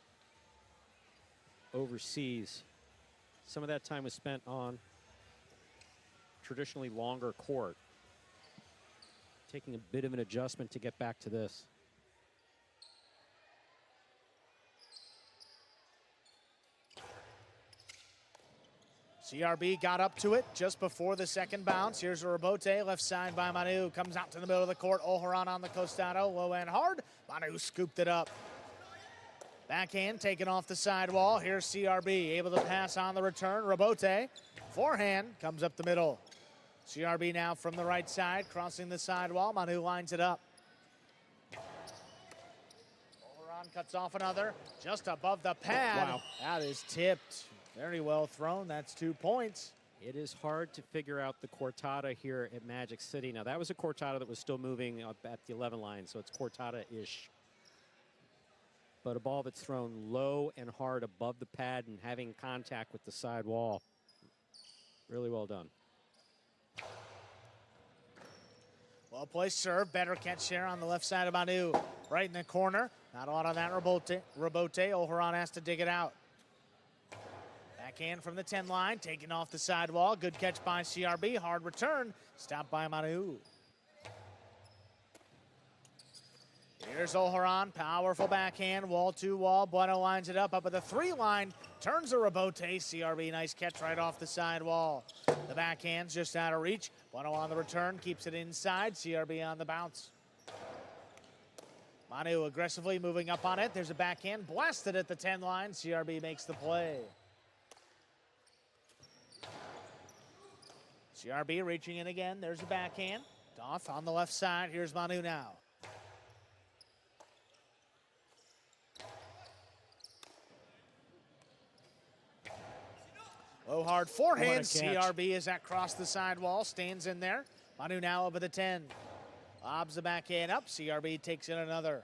overseas. Some of that time was spent on traditionally longer court. Taking a bit of an adjustment to get back to this. CRB got up to it just before the second bounce. Here's a rebote, left side by Manu. Comes out to the middle of the court. Oharon on the costado, low and hard. Manu scooped it up. Backhand taken off the sidewall. Here's CRB, able to pass on the return. Rabote, forehand, comes up the middle. CRB now from the right side, crossing the sidewall. Manu lines it up. Oharon cuts off another, just above the pad. Wow. That is tipped. Very well thrown. That's 2 points. It is hard to figure out the cortada here at Magic City. Now, that was a cortada that was still moving up at the 11 line, so it's cortada-ish. But a ball that's thrown low and hard above the pad and having contact with the side wall. Really well done. Well placed serve, better catch there on the left side of Manu. Right in the corner, not a lot on that Rabote. Oharon has to dig it out. Backhand from the 10 line, taken off the sidewall. Good catch by CRB, hard return, stopped by Manu. Here's Oharon, powerful backhand, wall to wall. Bueno lines it up at the 3 line, turns a Rabote. CRB, nice catch right off the sidewall. The backhand's just out of reach. Bueno on the return, keeps it inside. CRB on the bounce. Manu aggressively moving up on it. There's a backhand, blasted at the 10 line. CRB makes the play. CRB reaching in again. There's a backhand. Off on the left side. Here's Manu now. Low hard forehand. CRB is across the sidewall. Stands in there. Manu now over the 10. Lobs the backhand up. CRB takes in another.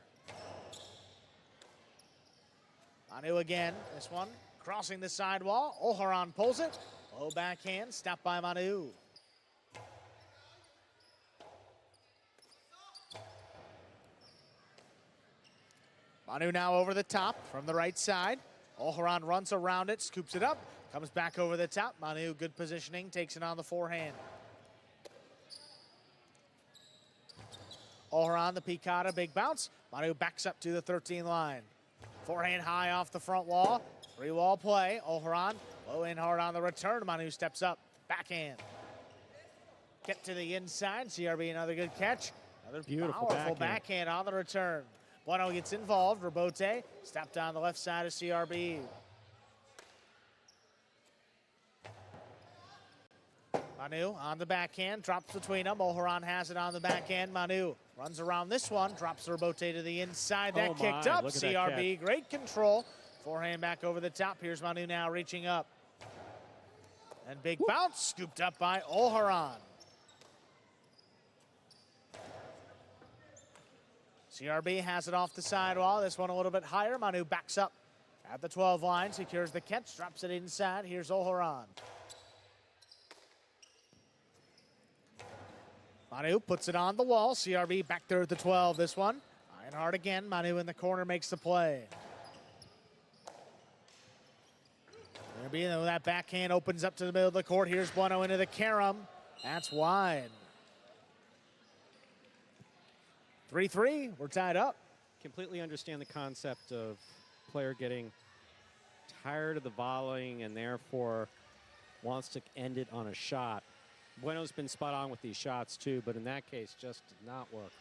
Manu again. This one crossing the sidewall. Oharon pulls it. Low backhand. Stopped by Manu. Manu now over the top from the right side. Oharon runs around it, scoops it up, comes back over the top. Manu, good positioning, takes it on the forehand. Oharon, the picada, big bounce. Manu backs up to the 13 line. Forehand high off the front wall. 3-wall play. Oharon low and hard on the return. Manu steps up, backhand. Get to the inside. CRB, another good catch. Another beautiful powerful backhand on the return. Bueno gets involved. Rabote stopped on the left side of CRB. Manu on the backhand, drops between them. Oharon has it on the backhand. Manu runs around this one, drops Rabote to the inside. That kicked up. CRB, great control. Forehand back over the top. Here's Manu now reaching up. And big bounce, scooped up by Oharon. CRB has it off the sidewall. This one a little bit higher. Manu backs up at the 12 line, secures the catch, drops it inside. Here's Oharon. Manu puts it on the wall. CRB back there at the 12. This one. Ironhard again. Manu in the corner makes the play. CRB, that backhand opens up to the middle of the court. Here's Bueno into the carom. That's wide. 3-3, we're tied up. Completely understand the concept of player getting tired of the volleying and therefore wants to end it on a shot. Bueno's been spot on with these shots too, but in that case just did not work.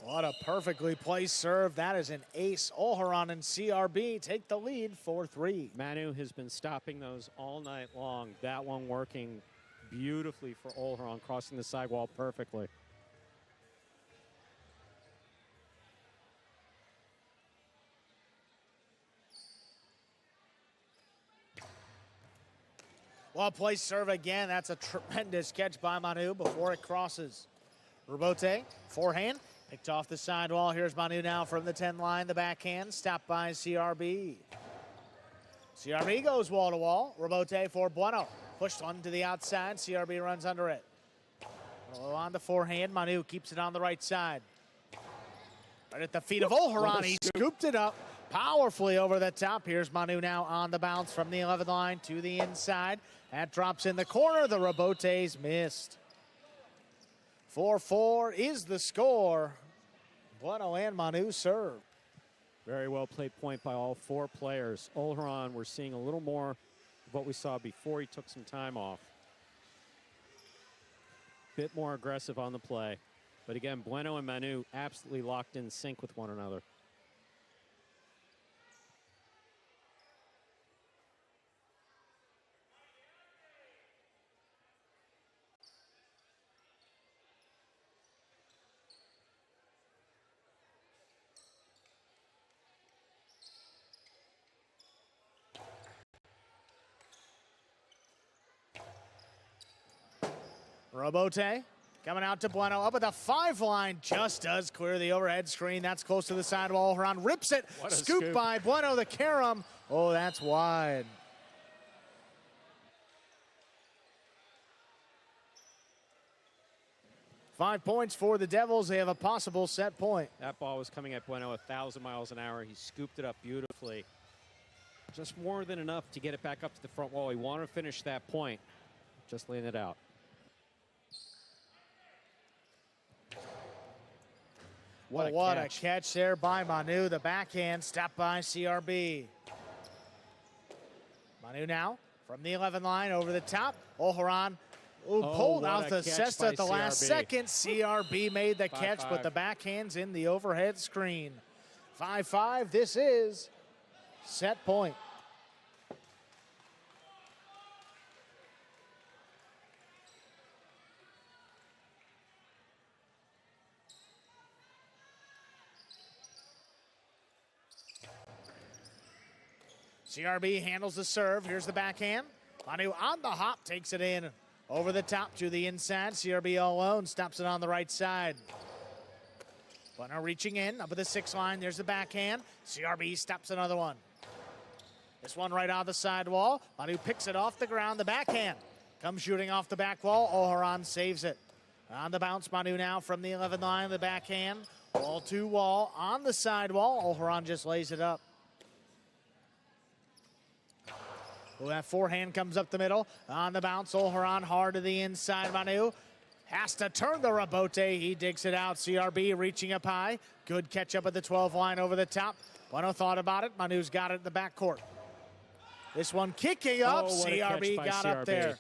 What a perfectly placed serve. That is an ace. Oharon and CRB take the lead 4-3. Manu has been stopping those all night long. That one working beautifully for Oharon, crossing the sidewall perfectly. Well placed serve again. That's a tremendous catch by Manu before it crosses. Rabote, forehand. Picked off the sidewall. Here's Manu now from the 10 line. The backhand stopped by CRB. CRB goes wall to wall. Rabote for Bueno. Pushed one to the outside. CRB runs under it. On the forehand. Manu keeps it on the right side. Right at the feet of Oharon. He scooped it up powerfully over the top. Here's Manu now on the bounce from the 11 line to the inside. That drops in the corner. The Rabotes missed. 4-4 is the score. Bueno and Manu serve. Very well played point by all four players. Oharon, we're seeing a little more what we saw before he took some time off. Bit more aggressive on the play. But again, Bueno and Manu absolutely locked in sync with one another. Robote coming out to Bueno, up at the 5 line, just does clear the overhead screen. That's close to the sidewall. Huron rips it, scoop by Bueno, the carom. Oh, that's wide. Five points for the Devils. They have a possible set point. That ball was coming at Bueno 1,000 miles an hour. He scooped it up beautifully. Just more than enough to get it back up to the front wall. He wanted to finish that point. Just laying it out. What a catch there by Manu. The backhand stopped by CRB. Manu now from the 11 line over the top. O'Haron pulled out the cesta at the last second. CRB made the catch, but the backhand's in the overhead screen. 5-5. This is set point. CRB handles the serve. Here's the backhand. Manu on the hop, takes it in. Over the top to the inside. CRB all alone, stops it on the right side. Bueno reaching in, up at the 6 line. There's the backhand. CRB stops another one. This one right on the sidewall. Manu picks it off the ground. The backhand comes shooting off the back wall. O'Haron saves it. On the bounce, Manu now from the 11 line. The backhand, wall to wall. On the sidewall, O'Haron just lays it up. Well, that forehand comes up the middle. On the bounce, O'Haron hard to the inside. Manu has to turn the rebote. He digs it out. CRB reaching up high. Good catch up at the 12 line over the top. Bueno thought about it. Manu's got it in the backcourt. This one kicking up. CRB got up there.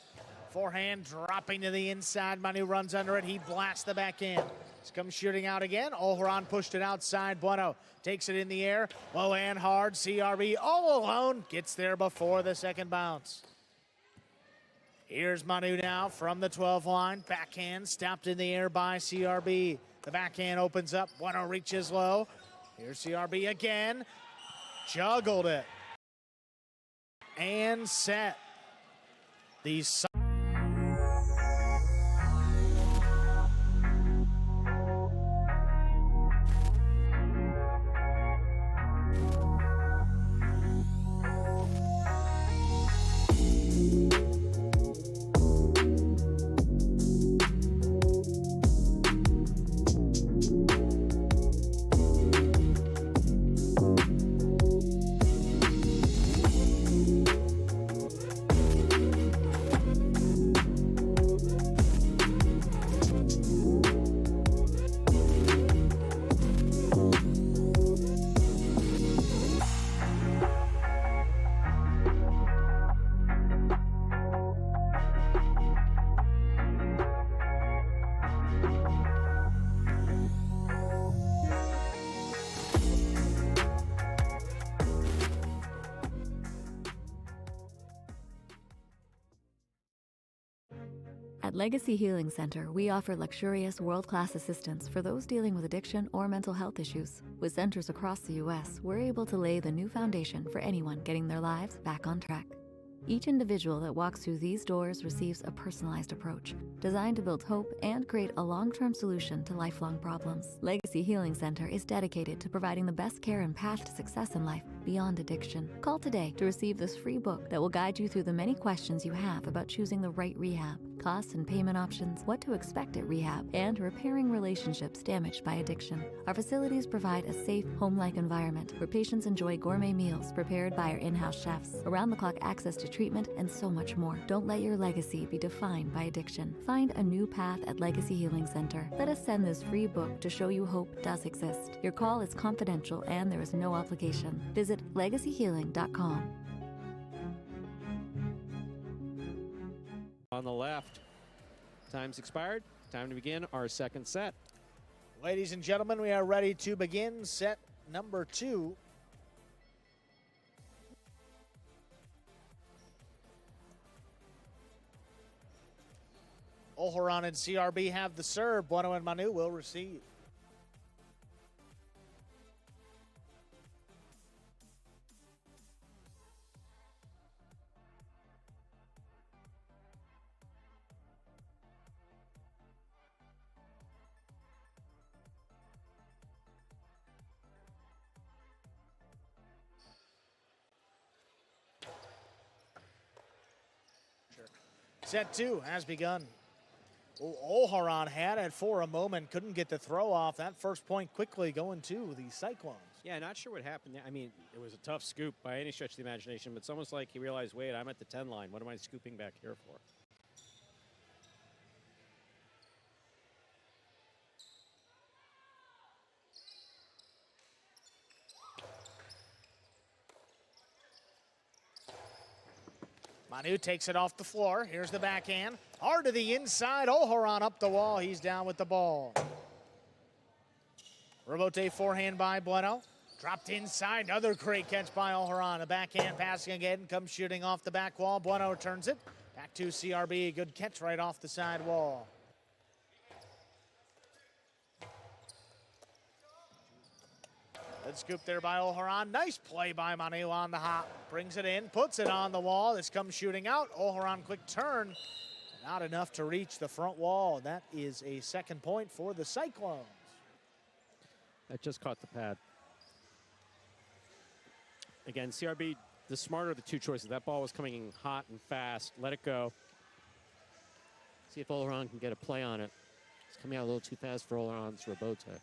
Forehand dropping to the inside. Manu runs under it. He blasts the backhand. It's come shooting out again. O'Haron pushed it outside. Bueno takes it in the air. Low and hard. CRB all alone. Gets there before the second bounce. Here's Manu now from the 12 line. Backhand stopped in the air by CRB. The backhand opens up. Bueno reaches low. Here's CRB again. Juggled it. And set. These At Legacy Healing Center, we offer luxurious, world-class assistance for those dealing with addiction or mental health issues. With centers across the U.S., we're able to lay the new foundation for anyone getting their lives back on track. Each individual that walks through these doors receives a personalized approach designed to build hope and create a long-term solution to lifelong problems. Legacy Healing Center is dedicated to providing the best care and path to success in life beyond addiction. Call today to receive this free book that will guide you through the many questions you have about choosing the right rehab, costs and payment options, what to expect at rehab, and repairing relationships damaged by addiction. Our facilities provide a safe, home-like environment where patients enjoy gourmet meals prepared by our in-house chefs, around-the-clock access to treatment, and so much more. Don't let your legacy be defined by addiction. Find a new path at Legacy Healing Center. Let us send this free book to show you hope does exist. Your call is confidential and there is no obligation. Visit legacyhealing.com. on the left. Time's expired. Time to begin our second set. Ladies and gentlemen, we are ready to begin set number 2. Oharon and CRB have the serve. Bueno and Manu will receive. Set 2 has begun. Oharon had it for a moment, couldn't get the throw off. That first point quickly going to the Cyclones. Yeah, not sure what happened there. I mean, it was a tough scoop by any stretch of the imagination, but it's almost like he realized, wait, I'm at the 10 line. What am I scooping back here for? Manu takes it off the floor. Here's the backhand. Hard to the inside. Oharon up the wall. He's down with the ball. Robote forehand by Bueno. Dropped inside. Another great catch by Oharon. A backhand passing again. Comes shooting off the back wall. Bueno returns it. Back to CRB. Good catch right off the side wall. Good scoop there by Oharon. Nice play by Manu on the hop. Brings it in, puts it on the wall. This comes shooting out. Oharon quick turn. Not enough to reach the front wall. That is a second point for the Cyclones. That just caught the pad. Again, CRB, the smarter of the two choices. That ball was coming in hot and fast. Let it go. See if Oharon can get a play on it. It's coming out a little too fast for Oharon's Robote.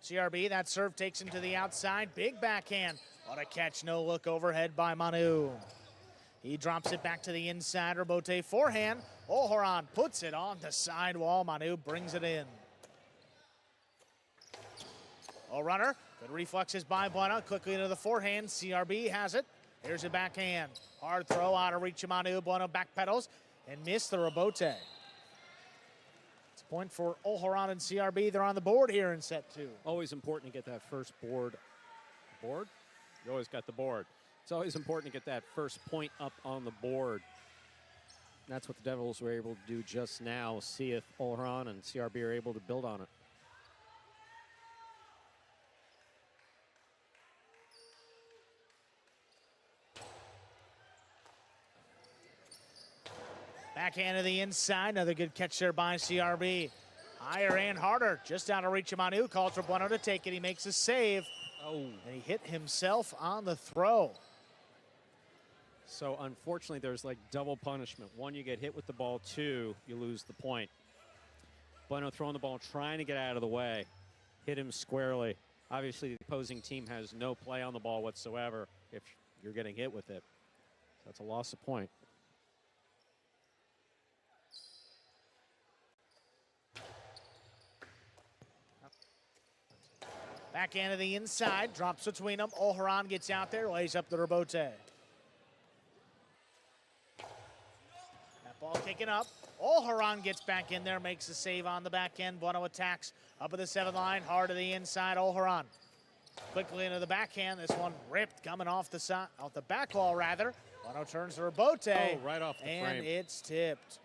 CRB, that serve takes him to the outside. Big backhand. What a catch, no look overhead by Manu. He drops it back to the inside. Robote forehand. Oharon puts it on the side wall. Manu brings it in. Runner. Good reflexes by Bueno. Quickly into the forehand. CRB has it. Here's a backhand. Hard throw out of reach of Manu. Bueno backpedals and missed the Robote. Point for Oharon and CRB. They're on the board here in set 2. Always important to get that first board. Board? You always got the board. It's always important to get that first point up on the board. And that's what the Devils were able to do just now. See if Oharon and CRB are able to build on it. Backhand to the inside. Another good catch there by CRB. Higher and harder. Just out of reach of Manu. Calls for Bueno to take it. He makes a save. Oh. And he hit himself on the throw. So unfortunately, there's like double punishment. One, you get hit with the ball. Two, you lose the point. Bueno throwing the ball, trying to get out of the way. Hit him squarely. Obviously, the opposing team has no play on the ball whatsoever if you're getting hit with it. So that's a loss of point. Backhand to the inside, drops between them. Oharon gets out there, lays up the Robote. That ball kicking up. Oharon gets back in there, makes a save on the back end. Bueno attacks up at the 7th line, hard to the inside. Oharon quickly into the backhand. This one ripped, coming off the side, off the back wall rather. Bueno turns the Robote. Oh, right off the frame. And it's tipped.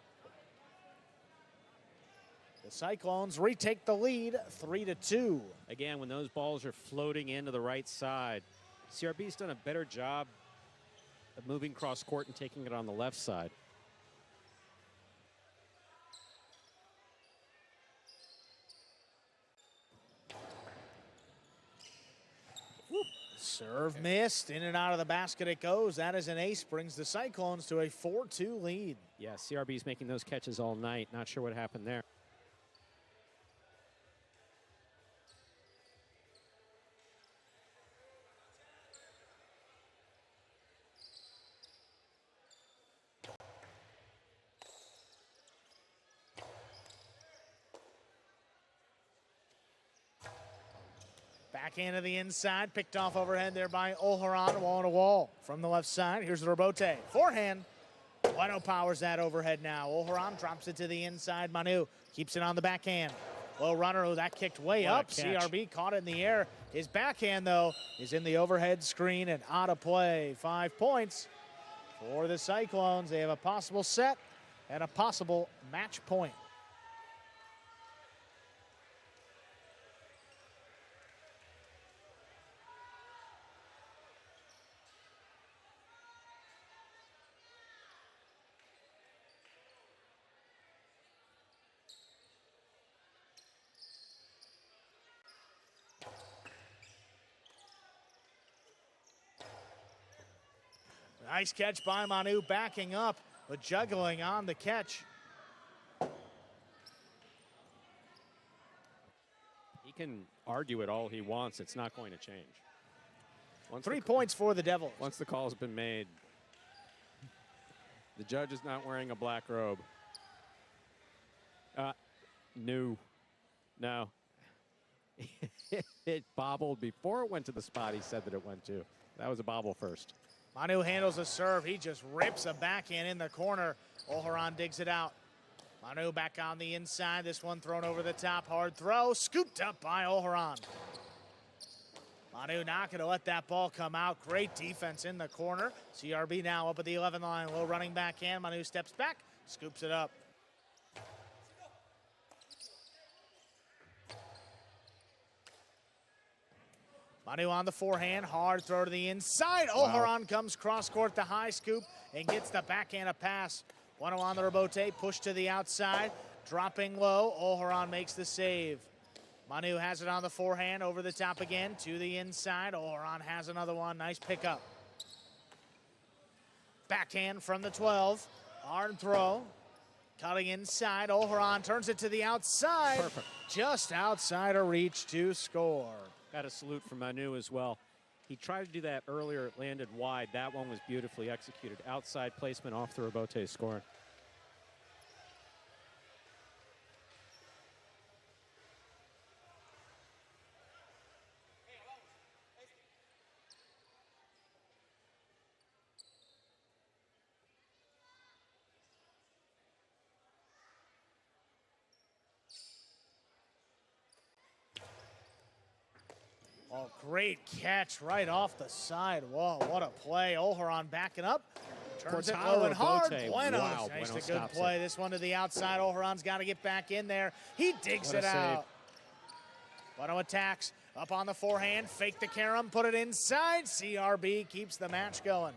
The Cyclones retake the lead 3-2. Again, when those balls are floating into the right side, CRB's done a better job of moving cross court and taking it on the left side. Serve missed. In and out of the basket it goes. That is an ace. Brings the Cyclones to a 4-2 lead. Yeah, CRB's making those catches all night. Not sure what happened there. Backhand to the inside, picked off overhead there by Olharan, wall to wall. From the left side, here's the Robote. Forehand. Bueno powers that overhead now. Olharan drops it to the inside. Manu keeps it on the backhand. Low runner, that kicked way up. CRB caught it in the air. His backhand, though, is in the overhead screen and out of play. 5 points for the Cyclones. They have a possible set and a possible match point. Nice catch by Manu, backing up, but juggling on the catch. He can argue it all he wants. It's not going to change. 3 points for the Devils. Once the call has been made, the judge is not wearing a black robe. No. It bobbled before it went to the spot he said that it went to. That was a bobble first. Manu handles a serve. He just rips a backhand in the corner. Olharan digs it out. Manu back on the inside. This one thrown over the top. Hard throw. Scooped up by Olharan. Manu not going to let that ball come out. Great defense in the corner. CRB now up at the 11 line. Low running backhand. Manu steps back. Scoops it up. Manu on the forehand, hard throw to the inside. Olharan comes cross court, the high scoop, and gets the backhand a pass. One on the Robote, push to the outside, dropping low. Olharan makes the save. Manu has it on the forehand, over the top again, to the inside. Olharan has another one, nice pickup. Backhand from the 12, hard throw. Cutting inside, Olharan turns it to the outside. Perfect. Just outside of reach to score. Got a salute from Manu as well. He tried to do that earlier. It landed wide. That one was beautifully executed. Outside placement off the Robote scoring. Oh, great catch right off the side. Whoa, what a play. Olharan backing up. Turns it low and hard. Bueno, wow, nice, Bueno a good play. This one to the outside. Olharan's got to get back in there. He digs it out. Bueno attacks. Up on the forehand. Fake the carom. Put it inside. CRB keeps the match going.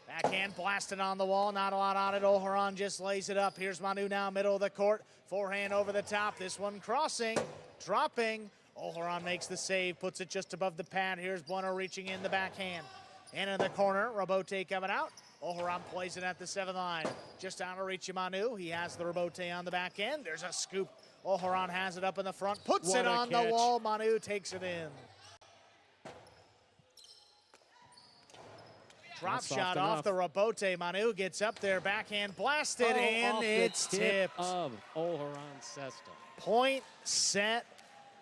Backhand blasted on the wall. Not a lot on it. Olharan just lays it up. Here's Manu now, middle of the court. Forehand over the top. This one crossing. Dropping. Olharan makes the save, puts it just above the pad. Here's Bueno reaching in the backhand. And in the corner, Robote coming out. Olharan plays it at the 7th line. Just out of reach of Manu. He has the Robote on the back end. There's a scoop. Olharan has it up in the front, puts it on the wall. Manu takes it in. Drop shot off the Robote. Manu gets up there, backhand blasted, and it's tipped. Of Olharan Cesta. Point, set,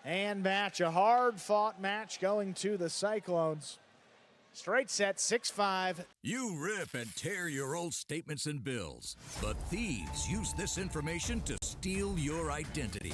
and match. A hard-fought match going to the Cyclones. Straight set, 6-5. You rip and tear your old statements and bills, but thieves use this information to steal your identity.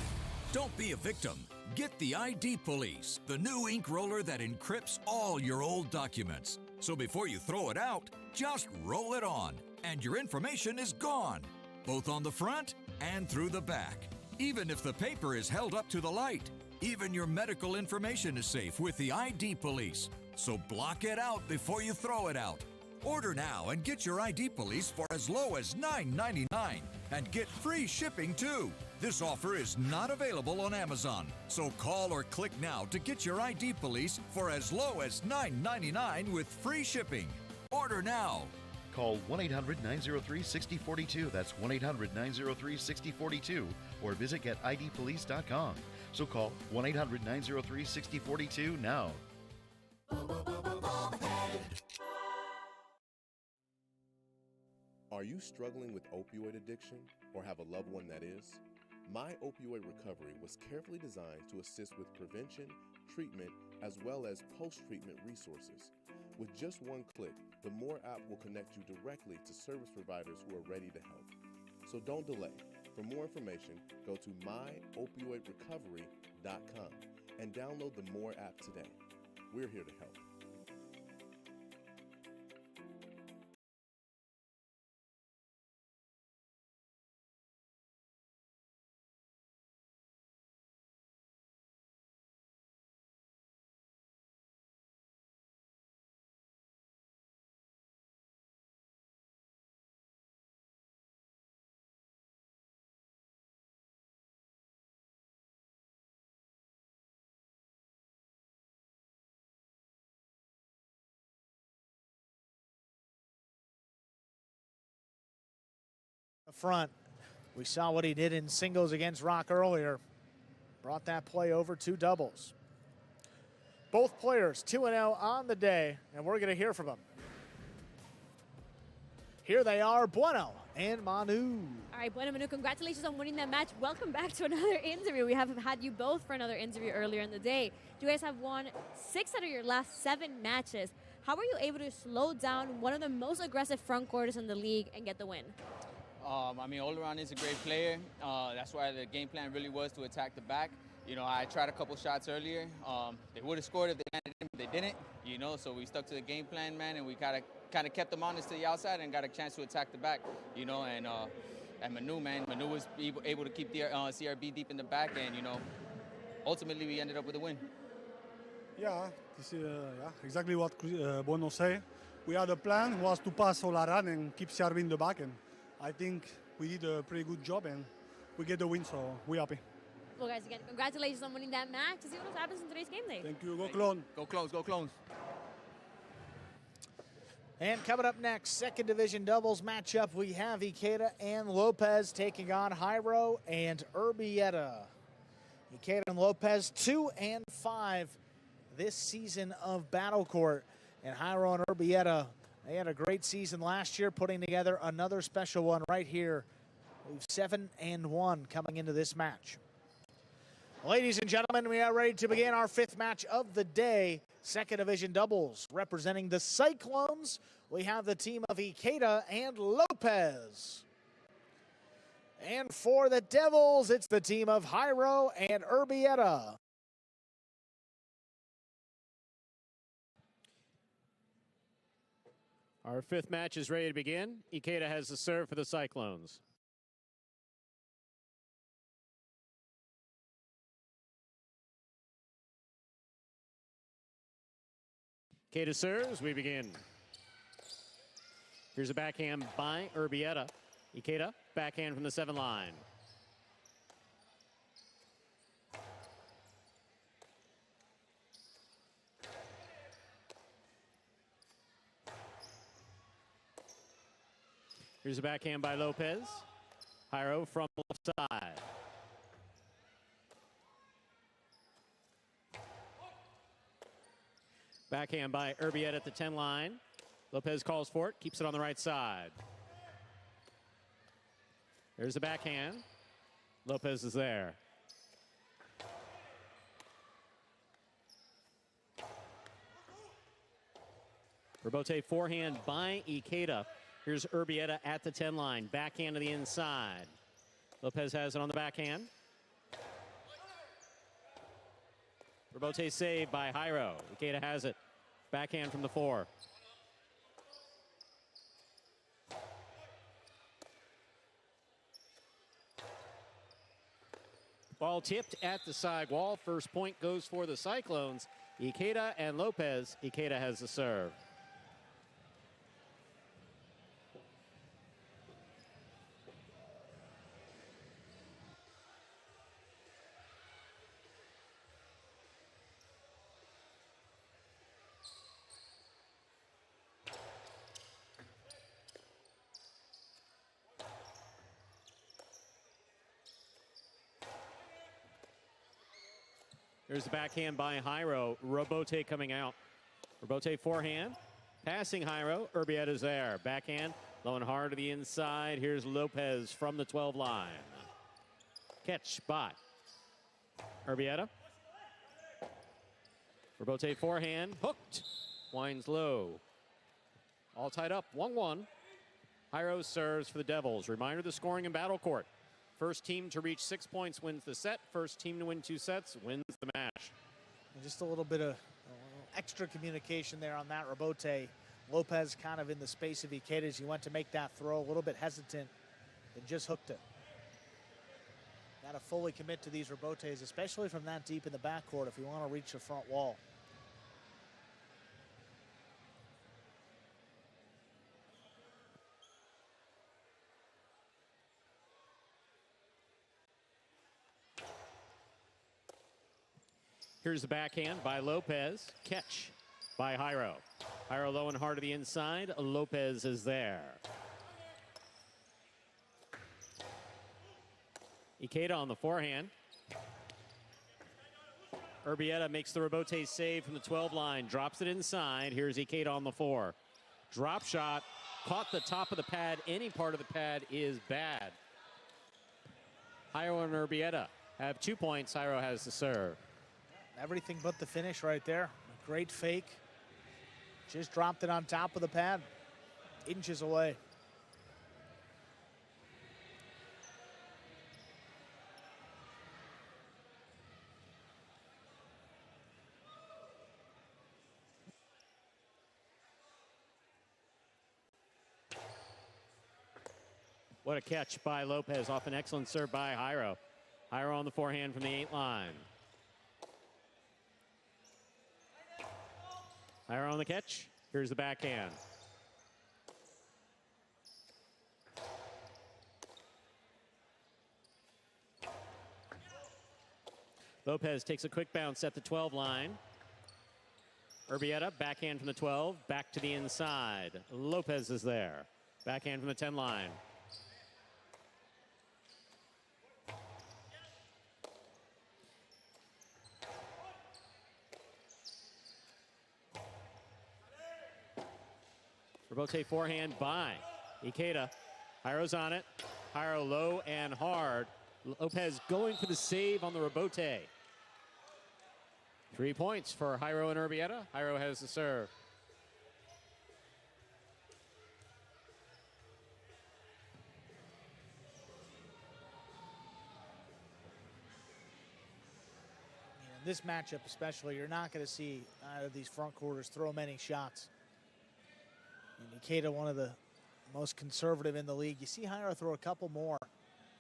Don't be a victim. Get the ID Police, the new ink roller that encrypts all your old documents. So before you throw it out, just roll it on, and your information is gone, both on the front and through the back. Even if the paper is held up to the light, even your medical information is safe with the ID Police. So block it out before you throw it out. Order now and get your ID Police for as low as $9.99 and get free shipping too. This offer is not available on Amazon, so call or click now to get your ID Police for as low as $9.99 with free shipping. Order now. Call 1-800-903-6042. That's 1-800-903-6042. Or visit getidpolice.com. So call 1-800-903-6042 now. Are you struggling with opioid addiction or have a loved one that is? My Opioid Recovery was carefully designed to assist with prevention, treatment, as well as post-treatment resources. With just one click, the More app will connect you directly to service providers who are ready to help. So don't delay. For more information, go to myopioidrecovery.com and download the More app today. We're here to help. Front. We saw what he did in singles against Rock earlier. Brought that play over to doubles. Both players 2-0 on the day, and we're going to hear from them. Here they are, Bueno and Manu. All right, Bueno, Manu, congratulations on winning that match. Welcome back to another interview. We have had you both for another interview earlier in the day. You guys have won 6 out of your last 7 matches. How were you able to slow down one of the most aggressive front courters in the league and get the win? I mean, all-around is a great player. That's why the game plan really was to attack the back. You know, I tried a couple shots earlier. They would have scored if they landed in, but they didn't. You know, so we stuck to the game plan, man, and we kind of kept them honest to the outside and got a chance to attack the back. You know, and Manu, man, Manu was able to keep the CRB deep in the back, and you know, ultimately we ended up with a win. Yeah, this is exactly what Bueno said. We had a plan was to pass all around and keep serving the back, and I think we did a pretty good job, and we get the win, so we're happy. Well, guys, again, congratulations on winning that match. Let's see what happens in today's game day. Thank you. Go Clone. Go Clones. Go Clones. And coming up next, second division doubles matchup, we have Ikeda and Lopez taking on Jairo and Urbieta. Ikeda and Lopez 2-5 this season of Battle Court. And Jairo and Urbieta, they had a great season last year, putting together another special one right here. We've 7-1 coming into this match. Ladies and gentlemen, we are ready to begin our 5th match of the day. Second division doubles representing the Cyclones. We have the team of Ikeda and Lopez. And for the Devils, it's the team of Jairo and Urbieta. Our 5th match is ready to begin. Ikeda has the serve for the Cyclones. Ikeda serves, we begin. Here's a backhand by Urbieta. Ikeda, backhand from the 7 line. Here's a backhand by Lopez. Jairo from the left side. Backhand by Urbieta at the 10 line. Lopez calls for it, keeps it on the right side. There's the backhand. Lopez is there. Rebote forehand by Ikeda. Here's Urbieta at the 10 line. Backhand to the inside. Lopez has it on the backhand. Rebote saved by Jairo. Ikeda has it. Backhand from the 4. Ball tipped at the side wall. First point goes for the Cyclones. Ikeda and Lopez. Ikeda has the serve. There's the backhand by Jairo. Rebote coming out. Rebote forehand. Passing Jairo. Urbieta's there. Backhand. Low and hard to the inside. Here's Lopez from the 12 line. Catch by Urbieta. Rebote forehand, hooked. Winds low. All tied up, 1-1. Jairo serves for the Devils. Reminder, the scoring in battle court. First team to reach 6 points wins the set. First team to win 2 sets wins the match. And just a little bit of extra communication there on that rebote. Lopez kind of in the space of Ikeda as he went to make that throw, a little bit hesitant, and just hooked it. Got to fully commit to these rebotes, especially from that deep in the backcourt if you want to reach the front wall. Here's the backhand by Lopez. Catch by Jairo. Jairo low and hard to the inside. Lopez is there. Ikeda on the forehand. Urbieta makes the rebote save from the 12 line. Drops it inside. Here's Ikeda on the 4. Drop shot. Caught the top of the pad. Any part of the pad is bad. Jairo and Urbieta have 2 points. Jairo has the serve. Everything but the finish right there. A great fake. Just dropped it on top of the pad. Inches away. What a catch by Lopez off an excellent serve by Jairo. Jairo on the forehand from the 8 line. Jairo on the catch. Here's the backhand. Lopez takes a quick bounce at the 12 line. Urbieta, backhand from the 12, back to the inside. Lopez is there. Backhand from the 10 line. Rebote forehand by Ikeda. Jairo's on it. Jairo low and hard. Lopez going for the save on the rebote. 3 points for Jairo and Urbieta. Jairo has the serve. In this matchup especially, you're not going to see either of these front quarters throw many shots. And Ikeda, one of the most conservative in the league. You see Jairo throw a couple more,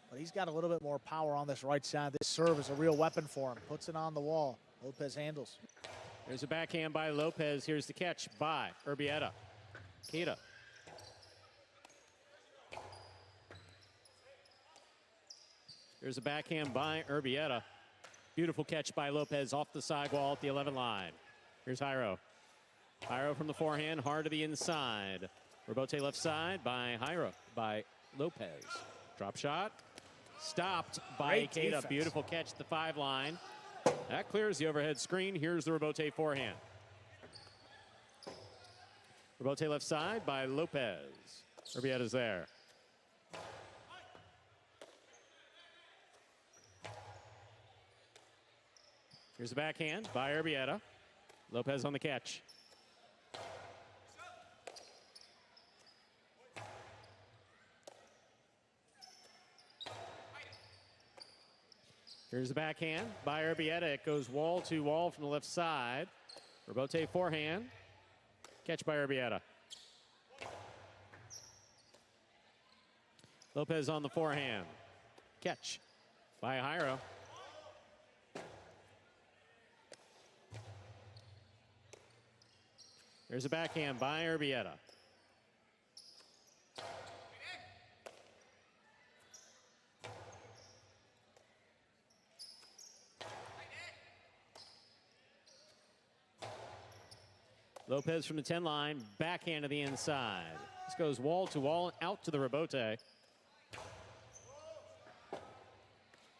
but he's got a little bit more power on this right side. This serve is a real weapon for him. Puts it on the wall. Lopez handles. There's a backhand by Lopez. Here's the catch by Urbieta. Ikeda. Here's a backhand by Urbieta. Beautiful catch by Lopez off the sidewall at the 11 line. Here's Jairo. Jairo from the forehand, hard to the inside. Rebote left side by Jairo, by Lopez. Drop shot. Stopped by Ikeda. Beautiful catch at the 5 line. That clears the overhead screen. Here's the rebote forehand. Rebote left side by Lopez. Urbieta's there. Here's the backhand by Urbieta. Lopez on the catch. Here's the backhand by Urbieta. It goes wall to wall from the left side. Rebote forehand. Catch by Urbieta. Lopez on the forehand. Catch by Jairo. There's a backhand by Urbieta. Lopez from the 10 line, backhand to the inside. This goes wall to wall, out to the rebote.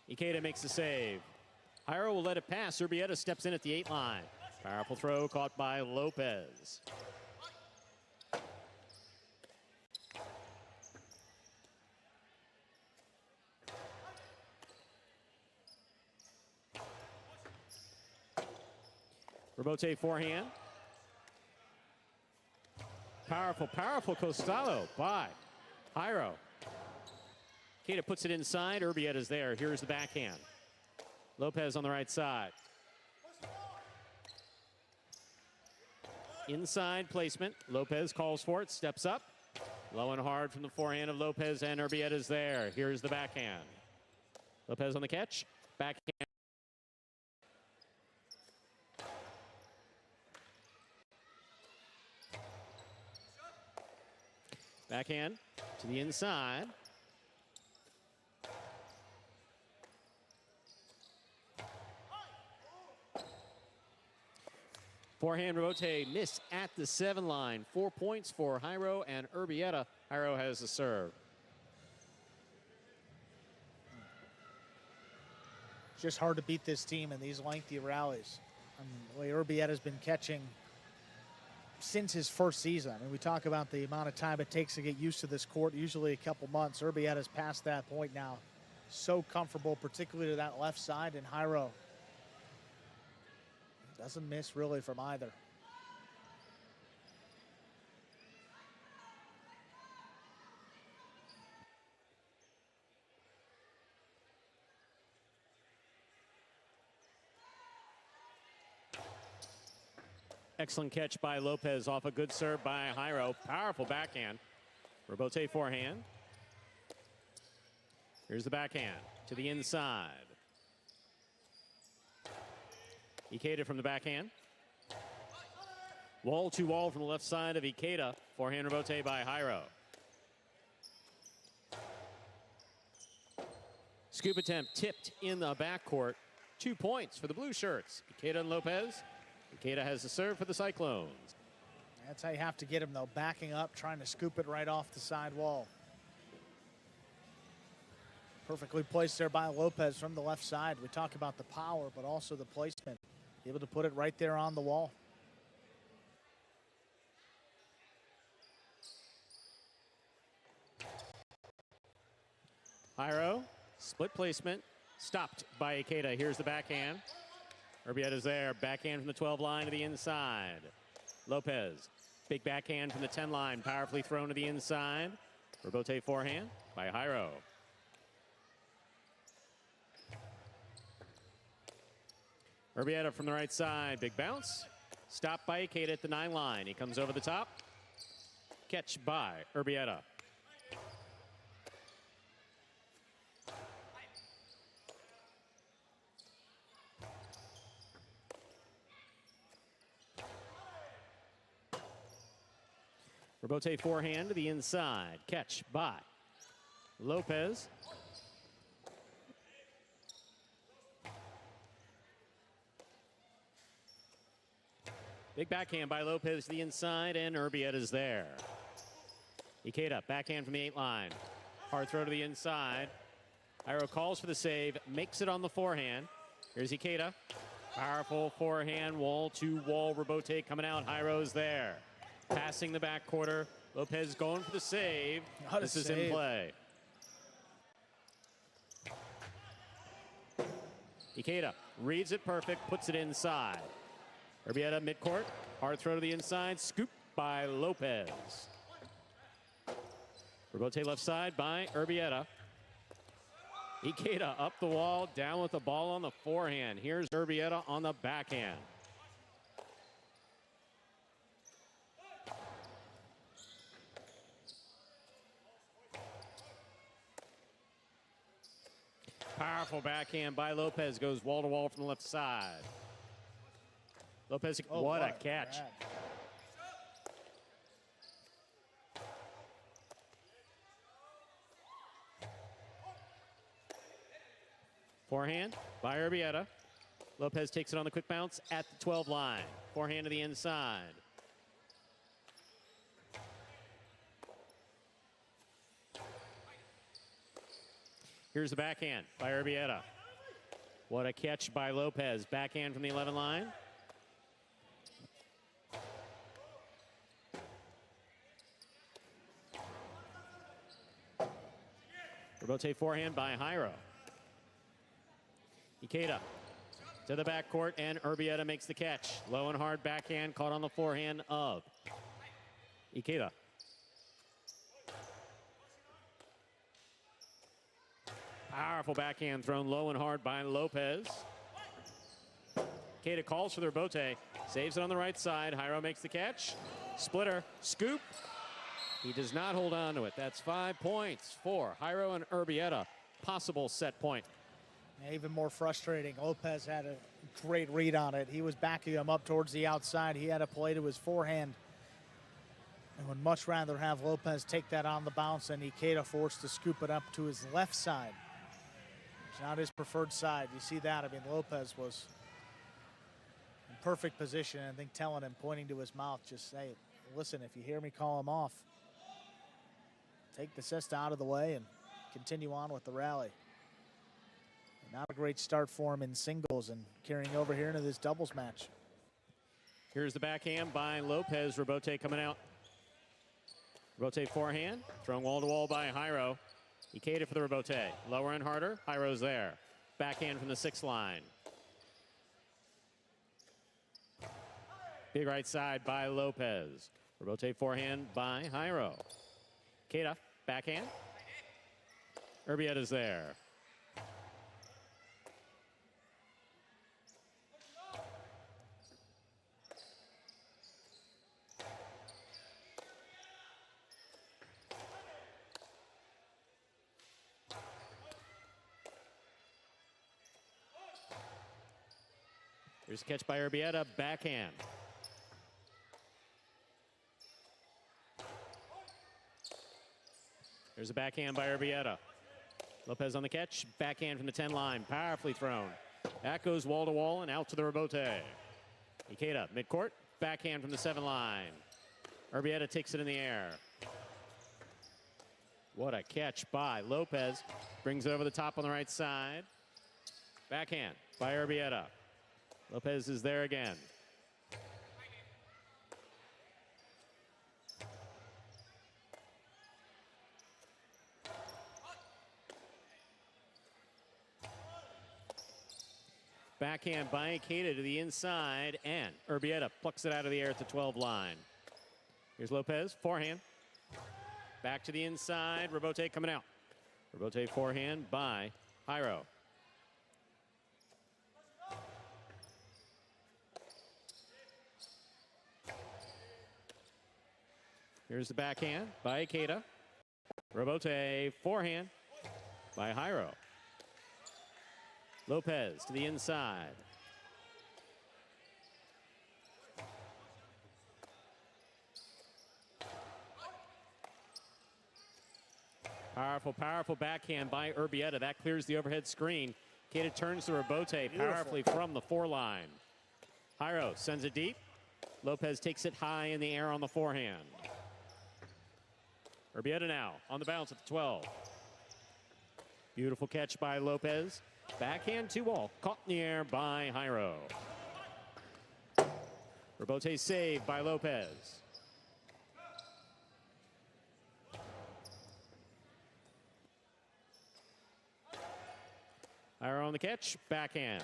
Ikeda makes the save. Jairo will let it pass. Urbieta steps in at the 8 line. Powerful throw caught by Lopez. Rebote forehand. Powerful, powerful Costalo by Jairo. Ikeda puts it inside. Urbieta's there. Here's the backhand. Lopez on the right side. Inside placement. Lopez calls for it, steps up. Low and hard from the forehand of Lopez, and Urbieta's there. Here's the backhand. Lopez on the catch. Backhand. Backhand to the inside. Forehand Rebote miss at the 7 line. 4 points for Jairo and Urbieta. Jairo has the serve. It's just hard to beat this team in these lengthy rallies. I mean, the way Urbieta's been catching since his first season. I mean, we talk about the amount of time it takes to get used to this court, usually a couple months. Urbieta's past that point now. So comfortable, particularly to that left side, and Jairo doesn't miss really from either. Excellent catch by Lopez off a good serve by Jairo. Powerful backhand. Rebote forehand. Here's the backhand to the inside. Ikeda from the backhand. Wall to wall from the left side of Ikeda. Forehand rebote by Jairo. Scoop attempt tipped in the backcourt. 2 points for the blue shirts. Ikeda and Lopez. Ikeda has the serve for the Cyclones. That's how you have to get him, though, backing up, trying to scoop it right off the side wall. Perfectly placed there by Lopez from the left side. We talk about the power, but also the placement. Able to put it right there on the wall. Jairo, split placement, stopped by Ikeda. Here's the backhand. Urbieta's there, backhand from the 12 line to the inside. Lopez, big backhand from the 10 line, powerfully thrown to the inside. Rebote forehand by Jairo. Urbieta from the right side, big bounce. Stopped by Ikeda at the 9 line. He comes over the top. Catch by Urbieta. Rebote forehand to the inside. Catch by Lopez. Big backhand by Lopez to the inside, and Urbieta's there. Ikeda, backhand from the 8 line. Hard throw to the inside. Jairo calls for the save, makes it on the forehand. Here's Ikeda. Powerful forehand, wall to wall. Rebote coming out. Jairo's there. Passing the back quarter. Lopez going for the save. This is in play. Ikeda reads it perfect, puts it inside. Urbieta midcourt. Hard throw to the inside. Scoop by Lopez. Rebote left side by Urbieta. Ikeda up the wall, down with the ball on the forehand. Here's Urbieta on the backhand. Powerful backhand by Lopez. Goes wall to wall from the left side. Lopez, what a catch. Grab. Forehand by Urbieta. Lopez takes it on the quick bounce at the 12 line. Forehand to the inside. Here's the backhand by Urbieta. What a catch by Lopez. Backhand from the 11 line. Rebote forehand by Jairo. Ikeda to the backcourt, and Urbieta makes the catch. Low and hard backhand caught on the forehand of Ikeda. Powerful backhand thrown low and hard by Lopez. Ikeda calls for the rebote, saves it on the right side. Jairo makes the catch. Splitter, scoop. He does not hold on to it. That's 5 points for Jairo and Urbieta. Possible set point. Even more frustrating, Lopez had a great read on it. He was backing him up towards the outside. He had a play to his forehand. And would much rather have Lopez take that on the bounce and Ikeda forced to scoop it up to his left side. It's not his preferred side. You see that? I mean, Lopez was in perfect position. I think telling him, pointing to his mouth, just say, listen, if you hear me call him off, take the cesta out of the way and continue on with the rally. Not a great start for him in singles and carrying over here into this doubles match. Here's the backhand by Lopez. Rebote coming out. Rebote forehand, thrown wall-to-wall by Jairo. Ikeda for the rebote. Lower and harder. Jairo's there. Backhand from the 6th line. Big right side by Lopez. Rebote forehand by Jairo. Ikeda, backhand. Urbieta's there. Here's a catch by Urbieta, backhand. There's a backhand by Urbieta. Lopez on the catch, backhand from the 10 line, powerfully thrown. That goes wall to wall and out to the rebote. Ikeda, midcourt, backhand from the 7 line. Urbieta takes it in the air. What a catch by Lopez. Brings it over the top on the right side. Backhand by Urbieta. Lopez is there again. Backhand by Ikeda to the inside, and Urbieta plucks it out of the air at the 12 line. Here's Lopez, forehand. Back to the inside, rebote coming out. Rebote forehand by Jairo. Here's the backhand by Ikeda. Rebote forehand by Jairo. Lopez to the inside. Powerful, powerful backhand by Urbieta. That clears the overhead screen. Ikeda turns the rebote powerfully from the 4 line. Jairo sends it deep. Lopez takes it high in the air on the forehand. Urbieta now on the bounce at the 12. Beautiful catch by Lopez. Backhand 2-ball, caught in the air by Jairo. Rebote saved by Lopez. Jairo on the catch, backhand.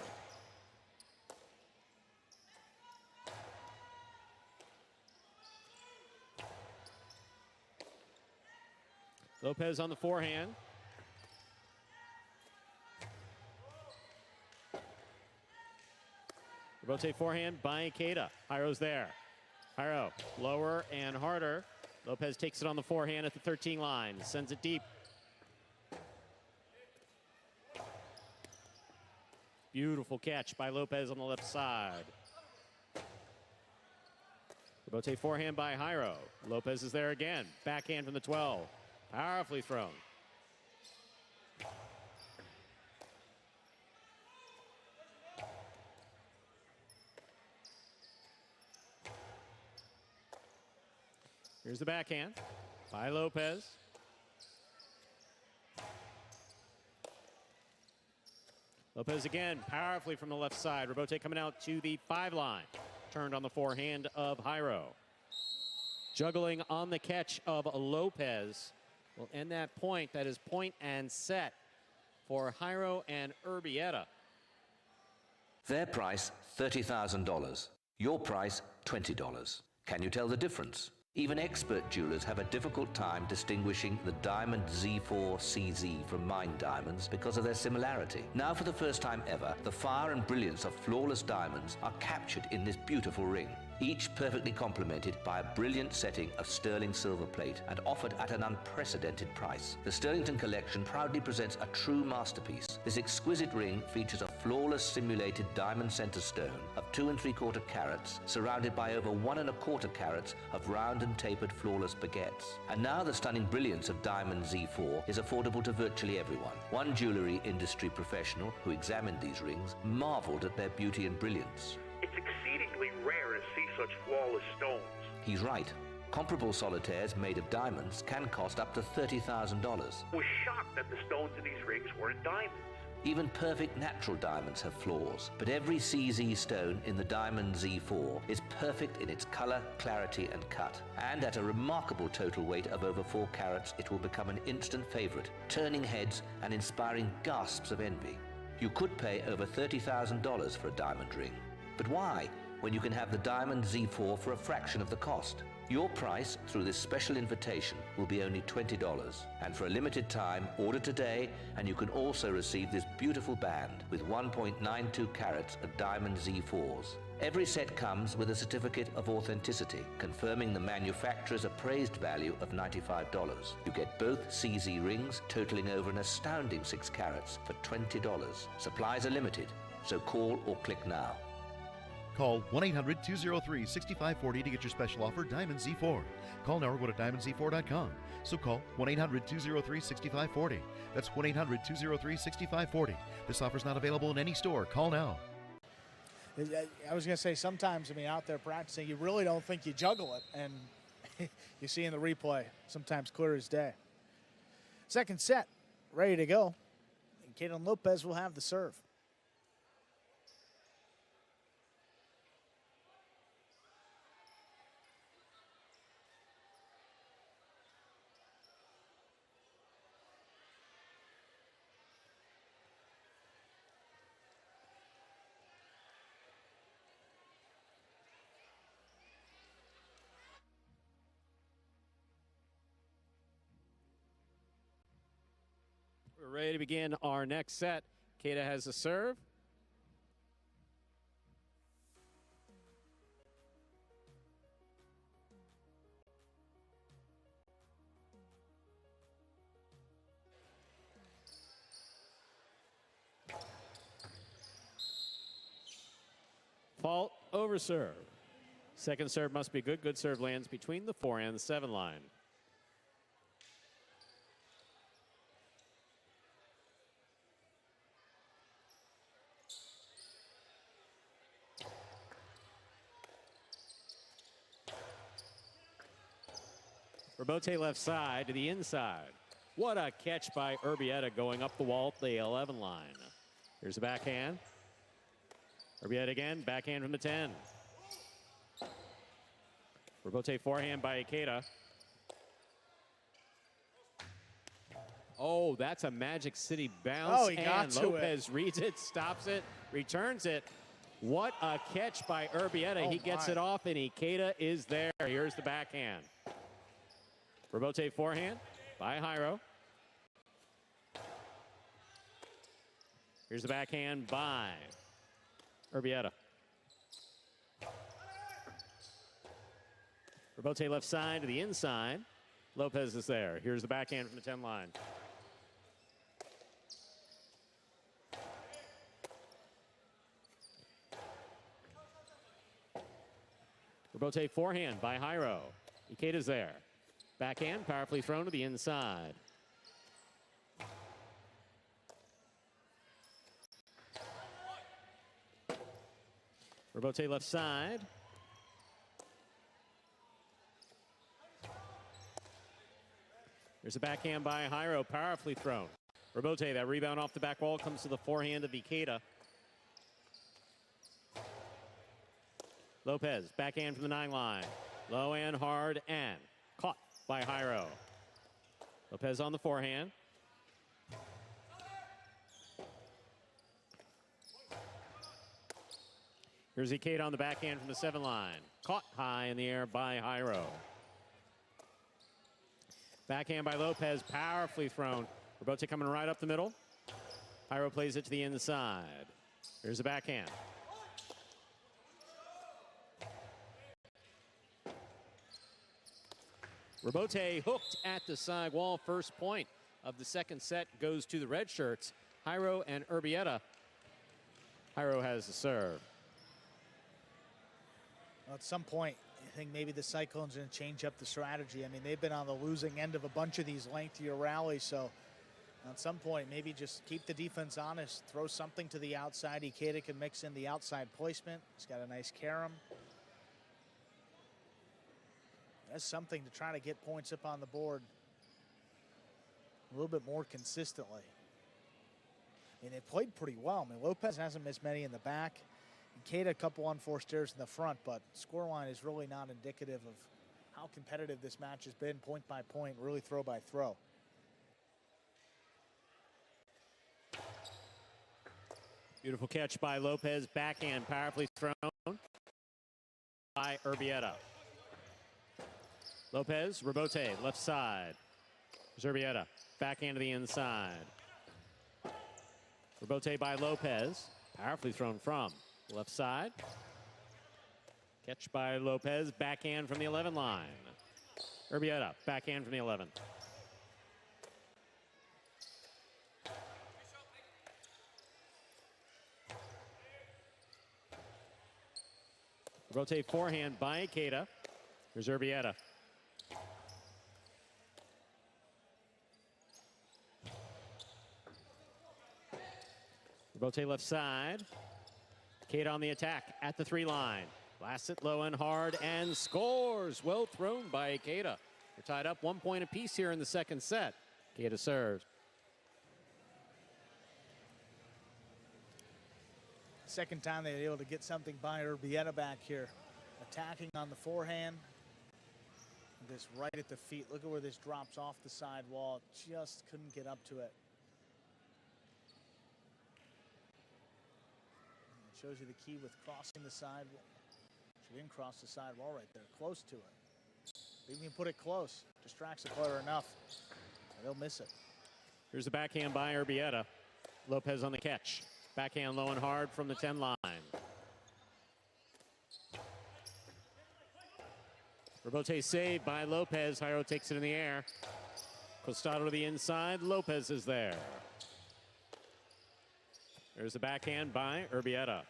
Lopez on the forehand. Rebote forehand by Ikeda. Jairo's there. Jairo lower and harder. Lopez takes it on the forehand at the 13 line. Sends it deep. Beautiful catch by Lopez on the left side. Rebote forehand by Jairo. Lopez is there again. Backhand from the 12. Powerfully thrown. Here's the backhand by Lopez. Lopez again, powerfully from the left side. Rebote coming out to the 5 line. Turned on the forehand of Jairo. Juggling on the catch of Lopez. Will end that point. That is point and set for Jairo and Urbieta. Their price, $30,000. Your price, $20. Can you tell the difference? Even expert jewelers have a difficult time distinguishing the diamond Z4 CZ from mine diamonds because of their similarity. Now, for the first time ever, the fire and brilliance of flawless diamonds are captured in this beautiful ring, each perfectly complemented by a brilliant setting of sterling silver plate and offered at an unprecedented price. The Sterlington collection proudly presents a true masterpiece. This exquisite ring features a flawless simulated diamond center stone of 2 3/4 carats, surrounded by over 1 1/4 carats of round and tapered flawless baguettes. And now the stunning brilliance of Diamond Z4 is affordable to virtually everyone. One jewelry industry professional who examined these rings marveled at their beauty and brilliance. It's exceedingly rare to see such flawless stones. He's right. Comparable solitaires made of diamonds can cost up to $30,000. I was shocked that the stones in these rings weren't diamonds. Even perfect natural diamonds have flaws, but every CZ stone in the Diamond Z4 is perfect in its color, clarity, and cut. And at a remarkable total weight of over 4 carats, it will become an instant favorite, turning heads and inspiring gasps of envy. You could pay over $30,000 for a diamond ring. But why, when you can have the Diamond Z4 for a fraction of the cost? Your price through this special invitation will be only $20. And for a limited time, order today and you can also receive this beautiful band with 1.92 carats of Diamond Z4s. Every set comes with a certificate of authenticity, confirming the manufacturer's appraised value of $95. You get both CZ rings totaling over an astounding 6 carats for $20. Supplies are limited, so call or click now. Call 1-800-203-6540 to get your special offer, Diamond Z4. Call now or go to diamondz4.com. So call 1-800-203-6540. That's 1-800-203-6540. This offer is not available in any store. Call now. I was going to say, sometimes, out there practicing, you really don't think you juggle it, and you see in the replay, sometimes clear as day. Second set, ready to go. And Caitlin Lopez will have the serve. We're ready to begin our next set. Keita has a serve. Fault over serve. Second serve must be good. Good serve lands between the 4 and the 7 line. Robote left side to the inside. What a catch by Urbieta going up the wall at the 11 line. Here's a backhand. Urbieta again, backhand from the 10. Robote forehand by Ikeda. Oh, that's a Magic City bounce. Oh, he got to it. Lopez reads it, stops it, returns it. What a catch by Urbieta. He gets it off, and Ikeda is there. Here's the backhand. Robote forehand by Jairo. Here's the backhand by Urbieta. Robote left side to the inside. Lopez is there. Here's the backhand from the 10 line. Robote forehand by Jairo. Ikeda's there. Backhand powerfully thrown to the inside. Robote left side. There's a backhand by Jairo, powerfully thrown. Robote, that rebound off the back wall comes to the forehand of Ikeda. Lopez, backhand from the 9 line. Low and hard and caught by Jairo. Lopez on the forehand. Here's Ikeda on the backhand from the 7 line. Caught high in the air by Jairo. Backhand by Lopez, powerfully thrown. Rebote coming right up the middle. Jairo plays it to the inside. Here's the backhand. Rebote hooked at the side wall. First point of the second set goes to the red shirts, Jairo and Urbieta. Jairo has the serve. Well, at some point, I think maybe the Cyclones are going to change up the strategy. I mean, they've been on the losing end of a bunch of these lengthier rallies, so at some point, maybe just keep the defense honest, throw something to the outside. Ikeda can mix in the outside placement. He's got a nice carom. That's something to try to get points up on the board a little bit more consistently. I mean, they played pretty well. I mean, Lopez hasn't missed many in the back. Ikeda a couple unforced errors in the front, but scoreline is really not indicative of how competitive this match has been, point by point, really throw by throw. Beautiful catch by Lopez. Backhand powerfully thrown by Urbieta. Lopez, Rebote, left side. There's Urbieta, backhand to the inside. Rebote by Lopez, powerfully thrown from left side. Catch by Lopez, backhand from the 11 line. Urbieta, backhand from the 11. Rebote forehand by Ikeda. Here's Urbieta. Rebote left side. Ikeda on the attack at the 3 line. Blasts it low and hard and scores. Well thrown by Ikeda. We're tied up 1 point apiece here in the second set. Ikeda serves. Second time they were able to get something by Urbieta back here. Attacking on the forehand. This right at the feet. Look at where this drops off the side wall. Just couldn't get up to it. It shows you the key with crossing the side. She didn't cross the side wall right there. Close to it. Even put it close. Distracts the player enough. They'll miss it. Here's the backhand by Urbieta. Lopez on the catch. Backhand low and hard from the 10 line. Rebote saved by Lopez. Jairo takes it in the air. Costado to the inside. Lopez is there. There's the backhand by Urbieta.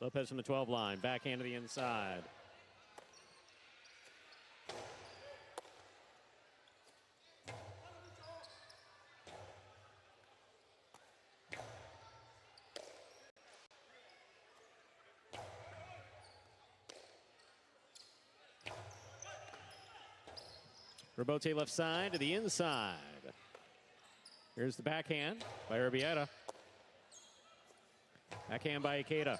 Lopez from the 12 line. Backhand to the inside. Rebote left side to the inside. Here's the backhand by Urbieta. Backhand by Ikeda.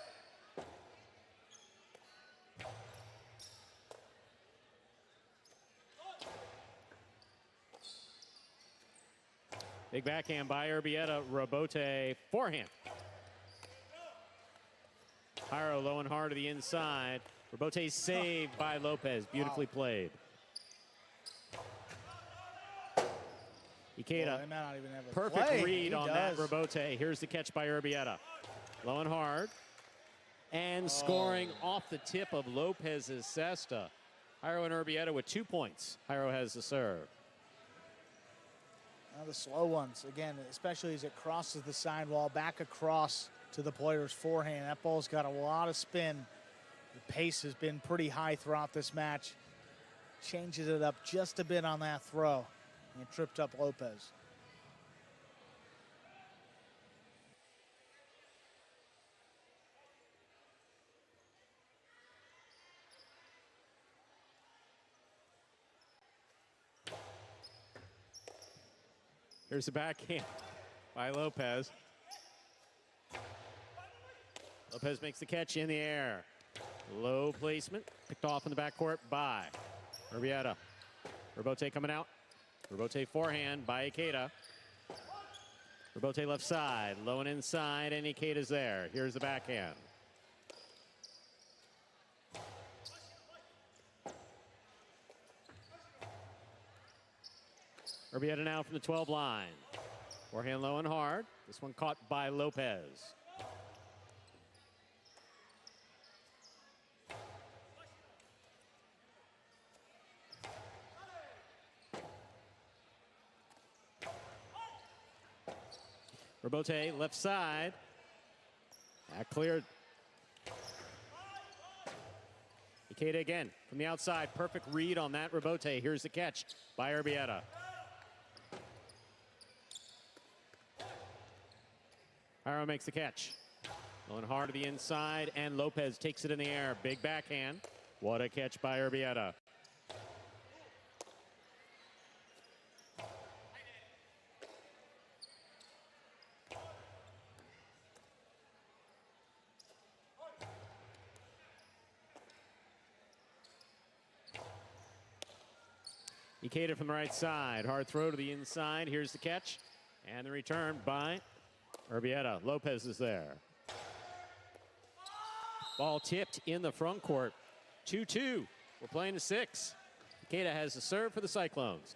Big backhand by Urbieta. Rebote forehand. Jairo low and hard to the inside. Rebote saved by Lopez. Beautifully played. Ikeda, perfect read on that Rebote. Here's the catch by Urbieta. Low and hard. And scoring off the tip of Lopez's cesta. Jairo and Urbieta with 2 points. Jairo has the serve. Now the slow ones, again, especially as it crosses the sidewall, back across to the player's forehand. That ball's got a lot of spin. The pace has been pretty high throughout this match. Changes it up just a bit on that throw. And tripped up Lopez. Here's the backhand by Lopez. Lopez makes the catch in the air. Low placement, picked off in the backcourt by Urbieta. Rebote coming out. Rebote forehand by Ikeda. Rebote left side, low and inside, and Ikeda's there. Here's the backhand. Urbieta now from the 12 line. Forehand low and hard. This one caught by Lopez. Rebote left side. That cleared. Ikeda again from the outside. Perfect read on that Rebote. Here's the catch by Urbieta. Haro makes the catch. Going hard to the inside, and Lopez takes it in the air. Big backhand. What a catch by Urbieta. Ikeda from the right side. Hard throw to the inside. Here's the catch. And the return by Urbieta. Lopez is there. Ball tipped in the front court. 2-2. We're playing to 6. Ikeda has the serve for the Cyclones.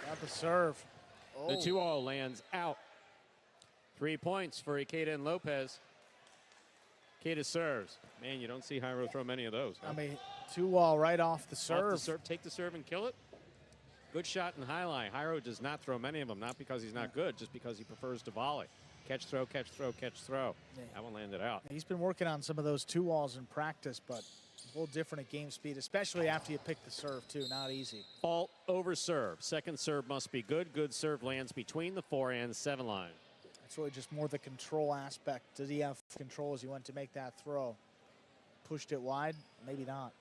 Got the serve. Oh. The 2-all lands out. 3 points for Ikeda and Lopez. Ikeda serves. Man, you don't see Hiro throw many of those. Huh? I mean, 2-all right off the serve. Take the serve and kill it. Good shot in highlight. Hiro does not throw many of them, not because he's not good, just because he prefers to volley. Catch, throw, catch, throw, catch, throw. Yeah. That one landed out. He's been working on some of those 2-alls in practice, but a little different at game speed, especially after you pick the serve, too. Not easy. Fault over serve. Second serve must be good. Good serve lands between the 4 and 7 line. It's really just more the control aspect. Does he have control as he went to make that throw? Pushed it wide? Maybe not.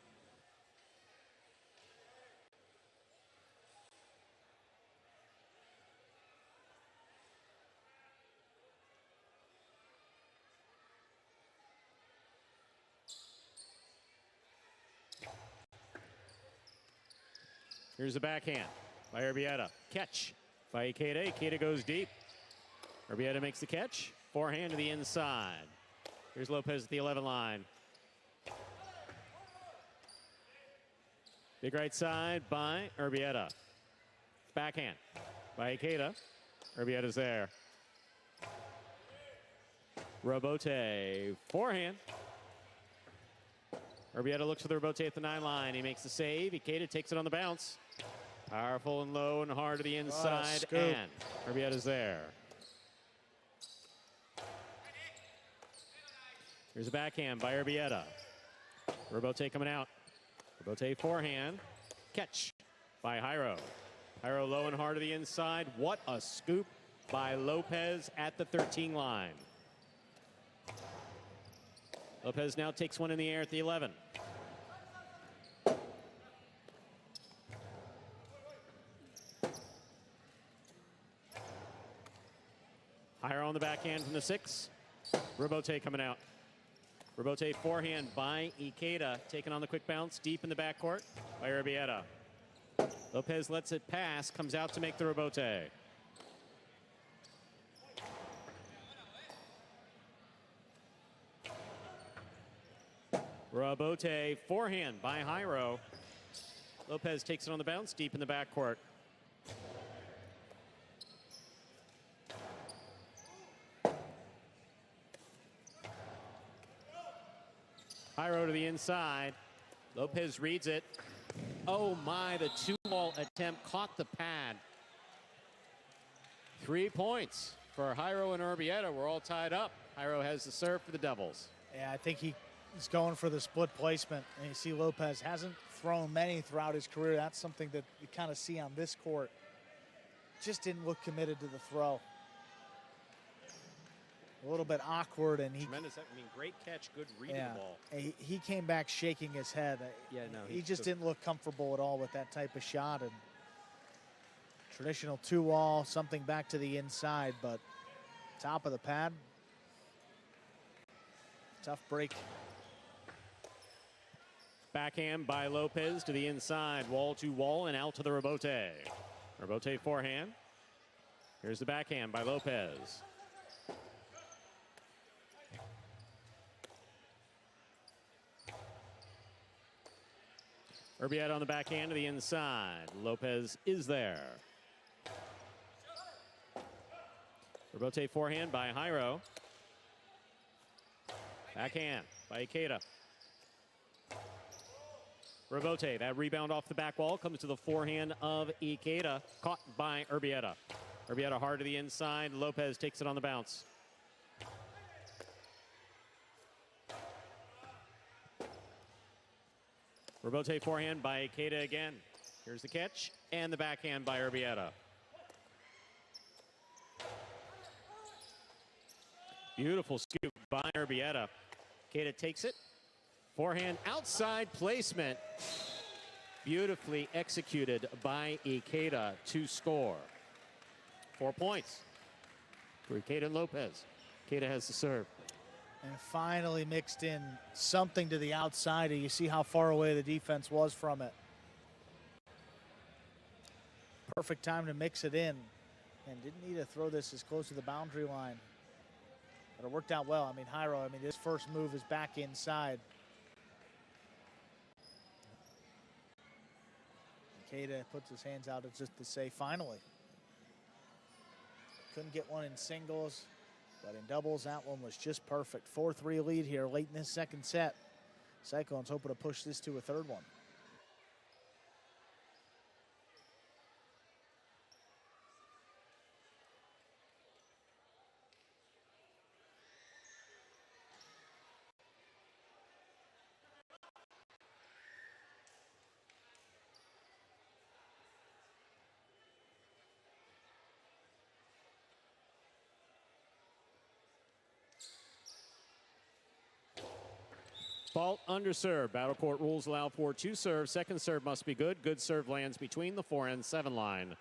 Here's the backhand by Urbieta. Catch by Ikeda. Ikeda goes deep. Urbieta makes the catch. Forehand to the inside. Here's Lopez at the 11 line. Big right side by Urbieta. Backhand by Ikeda. Urbieta's there. Rebote. Forehand. Urbieta looks for the Rebote at the 9 line. He makes the save. Ikeda takes it on the bounce. Powerful and low and hard to the inside. And Urbieta's there. Here's a backhand by Urbieta. Rebote coming out. Rebote forehand. Catch by Hiro. Hiro low and hard to the inside. What a scoop by Lopez at the 13 line. Lopez now takes one in the air at the 11. Hiro on the backhand from the 6. Rebote coming out. Rebote forehand by Ikeda, taking on the quick bounce deep in the backcourt by Urbieta. Lopez lets it pass, comes out to make the Rebote. Rebote forehand by Hiro. Lopez takes it on the bounce deep in the backcourt. Hiro to the inside. Lopez reads it. Oh my, the 2-ball attempt caught the pad. 3 points for Hiro and Urbieta. We're all tied up. Hiro has the serve for the Devils. Yeah, I think he's going for the split placement. And you see Lopez hasn't thrown many throughout his career. That's something that you kind of see on this court. Just didn't look committed to the throw. A little bit awkward, and he tremendous. I mean, great catch, good read of the ball. He came back shaking his head. Yeah, no, he just didn't look comfortable at all with that type of shot. And traditional 2-all, something back to the inside, but top of the pad. Tough break. Backhand by Lopez to the inside, wall to wall and out to the rebote. Rebote forehand. Here's the backhand by Lopez. Urbieta on the backhand to the inside. Lopez is there. Rebote forehand by Jairo. Backhand by Ikeda. Rebote, that rebound off the back wall comes to the forehand of Ikeda, caught by Urbieta. Urbieta hard to the inside. Lopez takes it on the bounce. Rebote forehand by Ikeda again. Here's the catch and the backhand by Urbieta. Beautiful scoop by Urbieta. Ikeda takes it. Forehand outside placement. Beautifully executed by Ikeda to score. 4 points for Ikeda and Lopez. Ikeda has the serve. And finally mixed in something to the outside. You see how far away the defense was from it. Perfect time to mix it in. And didn't need to throw this as close to the boundary line. But it worked out well. I mean, Jairo, this first move is back inside. Ikeda puts his hands out as just to say, finally. Couldn't get one in singles, but in doubles, that one was just perfect. 4-3 lead here late in this second set. Cyclones hoping to push this to a third one. Fault under serve. Battle court rules allow for 2 serves. Second serve must be good. Good serve lands between the 4 and 7 line.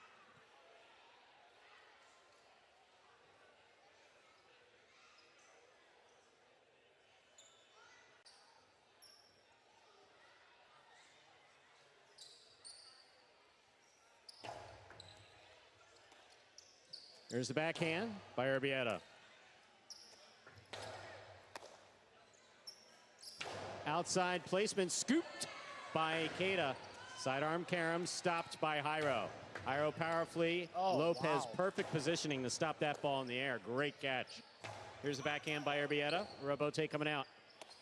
Here's the backhand by Urbieta. Outside placement scooped by Ikeda. Sidearm carom stopped by Jairo. Jairo powerfully. Lopez, wow. Perfect positioning to stop that ball in the air. Great catch. Here's the backhand by Urbieta. Rebote coming out.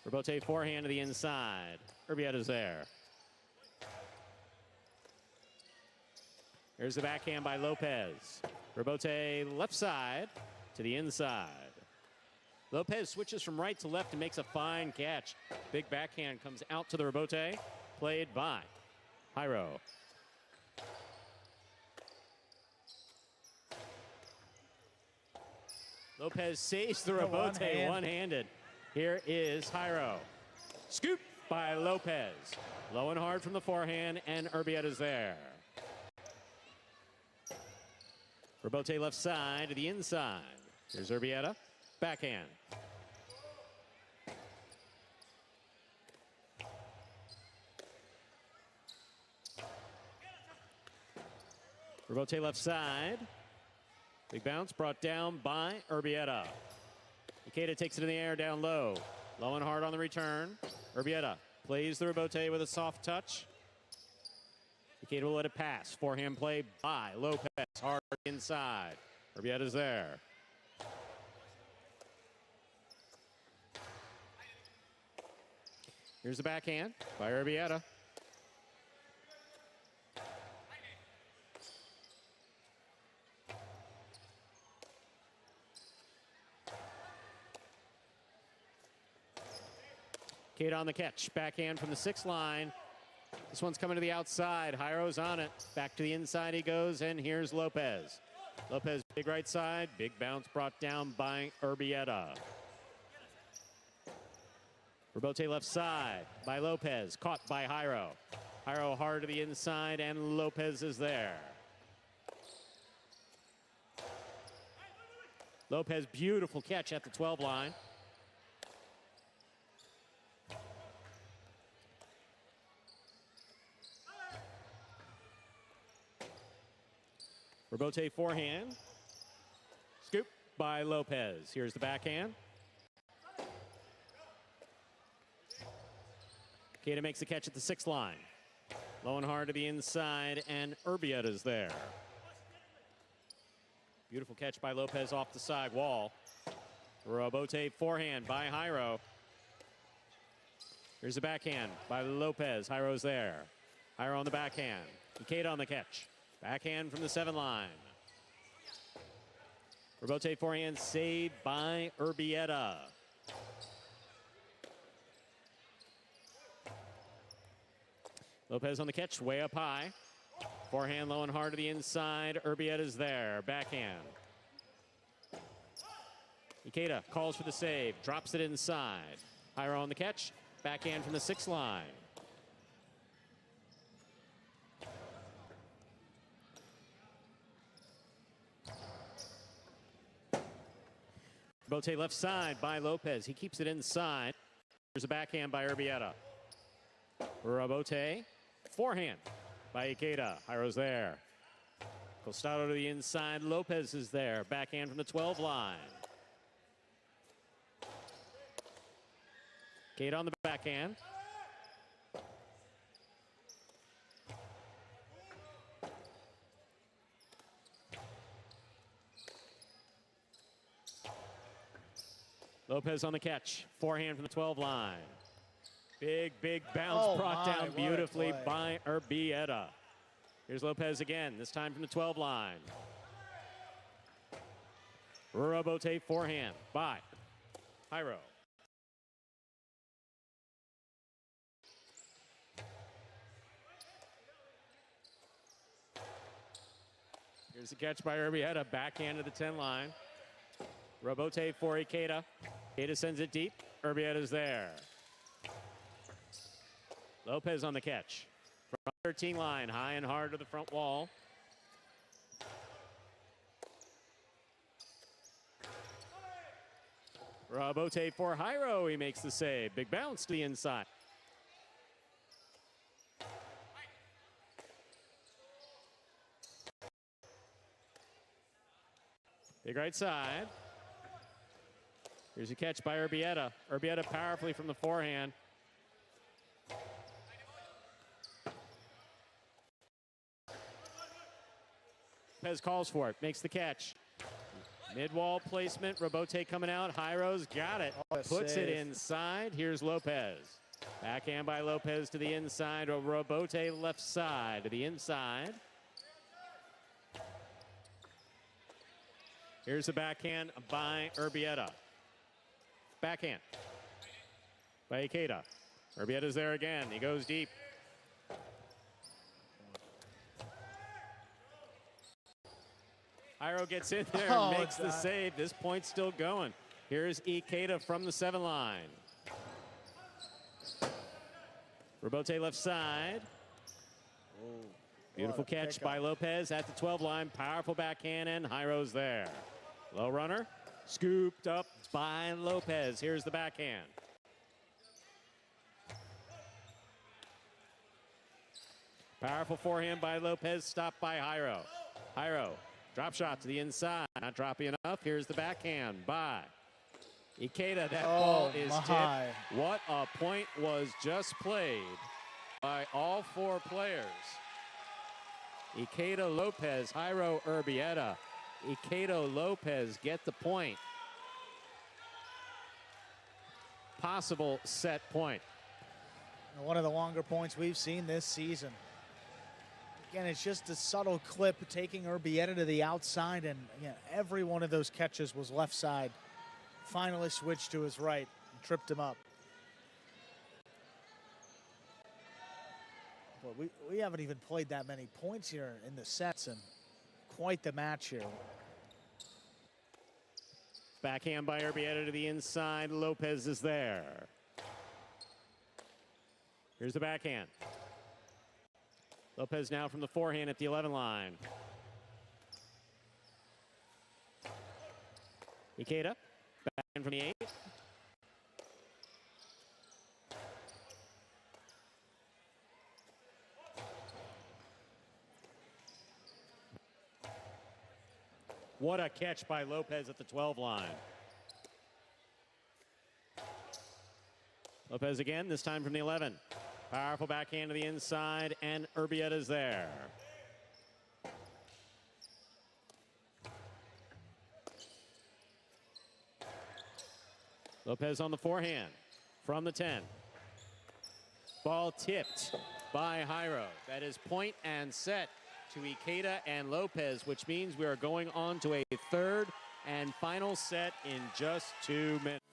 Rebote forehand to the inside. Urbieta's there. Here's the backhand by Lopez. Rebote left side to the inside. Lopez switches from right to left and makes a fine catch. Big backhand comes out to the rebote, played by Jairo. Lopez saves the rebote one-handed. Here is Jairo. Scoop by Lopez. Low and hard from the forehand, and Urbieta's there. Rebote left side to the inside. Here's Urbieta. Backhand. Rebote left side. Big bounce brought down by Urbieta. Ikeda takes it in the air down low. Low and hard on the return. Urbieta plays the rebote with a soft touch. Ikeda will let it pass. Forehand play by Lopez. Hard inside. Urbieta's there. Here's the backhand by Urbieta. Ikeda on the catch. Backhand from the 6th line. This one's coming to the outside. Jairo's on it. Back to the inside he goes, and here's Lopez. Lopez, big right side. Big bounce brought down by Urbieta. Rebote left side by Lopez. Caught by Jairo. Jairo hard to the inside, and Lopez is there. Lopez, beautiful catch at the 12 line. Robote forehand. Scoop by Lopez. Here's the backhand. Ikeda makes the catch at the 6th line. Low and hard to the inside, and Urbieta's there. Beautiful catch by Lopez off the side wall. Robote forehand by Jairo. Here's the backhand by Lopez. Jairo's there. Jairo on the backhand. Ikeda on the catch. Backhand from the 7 line. Robote forehand saved by Urbieta. Lopez on the catch, way up high. Forehand low and hard to the inside. Urbieta's there. Backhand. Ikeda calls for the save. Drops it inside. Jairo on the catch. Backhand from the 6th line. Robote left side by Lopez. He keeps it inside. There's a backhand by Urbieta. Robote. Forehand by Ikeda. Jairo's there. Costado to the inside. Lopez is there. Backhand from the 12 line. Ikeda on the backhand. Lopez on the catch. Forehand from the 12 line. Big bounce brought down beautifully by Urbieta. Here's Lopez again, this time from the 12 line. Robote forehand by Jairo. Here's the catch by Urbieta, backhand to the 10 line. Robote for Ikeda. Ikeda sends it deep. Urbieta's there. Lopez on the catch. From 13 line, high and hard to the front wall. Robote for Jairo. He makes the save. Big bounce to the inside. Big right side. Here's a catch by Urbieta. Urbieta powerfully from the forehand. Lopez calls for it, makes the catch. Mid-wall placement, Robote coming out. Jairo's got it, puts it inside. Here's Lopez. Backhand by Lopez to the inside. Robote left side to the inside. Here's the backhand by Urbieta. Backhand by Ikeda. Urbieta's there again. He goes deep. Jairo gets in there and makes the save. This point's still going. Here's Ikeda from the 7 line. Robote left side. Beautiful catch by Lopez at the 12 line. Powerful backhand, and Jairo's there. Low runner. Scooped up by Lopez. Here's the backhand. Powerful forehand by Lopez, stopped by Jairo. Jairo, drop shot to the inside, not dropping enough. Here's the backhand by Ikeda. That ball is tipped. What a point was just played by all 4 players. Ikeda, Lopez, Jairo, Urbieta. Ikeda, Lopez get the point. Possible set point. One of the longer points we've seen this season. Again, it's just a subtle clip taking Urbieta to the outside, and again, every one of those catches was left side. Finally switched to his right and tripped him up. Well, we haven't even played that many points here in the sets, and quite the match here. Backhand by Urbieta to the inside. Lopez is there. Here's the backhand. Lopez now from the forehand at the 11 line. Ikeda, backhand from the 8. What a catch by Lopez at the 12 line. Lopez again, this time from the 11. Powerful backhand to the inside, and Urbieta's there. Lopez on the forehand from the 10. Ball tipped by Jairo. That is point and set to Ikeda and Lopez, which means we are going on to a third and final set in just 2 minutes.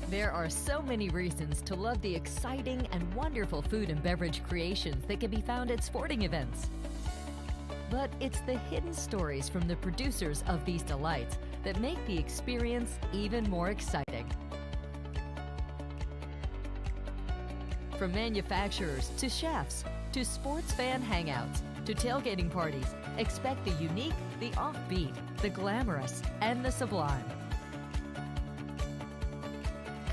There are so many reasons to love the exciting and wonderful food and beverage creations that can be found at sporting events. But it's the hidden stories from the producers of these delights that make the experience even more exciting. From manufacturers to chefs to sports fan hangouts to tailgating parties, expect the unique, the offbeat, the glamorous, and the sublime.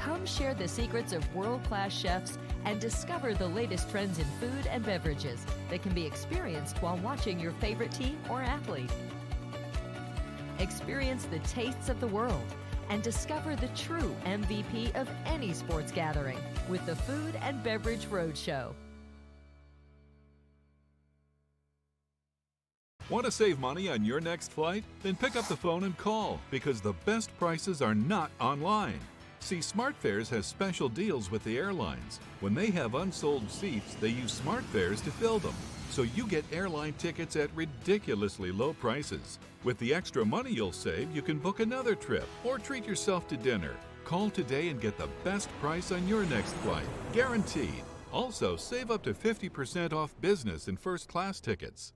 Come share the secrets of world-class chefs and discover the latest trends in food and beverages that can be experienced while watching your favorite team or athlete. Experience the tastes of the world and discover the true MVP of any sports gathering with the Food and Beverage Roadshow. Want to save money on your next flight? Then pick up the phone and call, because the best prices are not online. See, SmartFares has special deals with the airlines. When they have unsold seats, they use SmartFares to fill them. So you get airline tickets at ridiculously low prices. With the extra money you'll save, you can book another trip or treat yourself to dinner. Call today and get the best price on your next flight, guaranteed. Also, save up to 50% off business and first class tickets.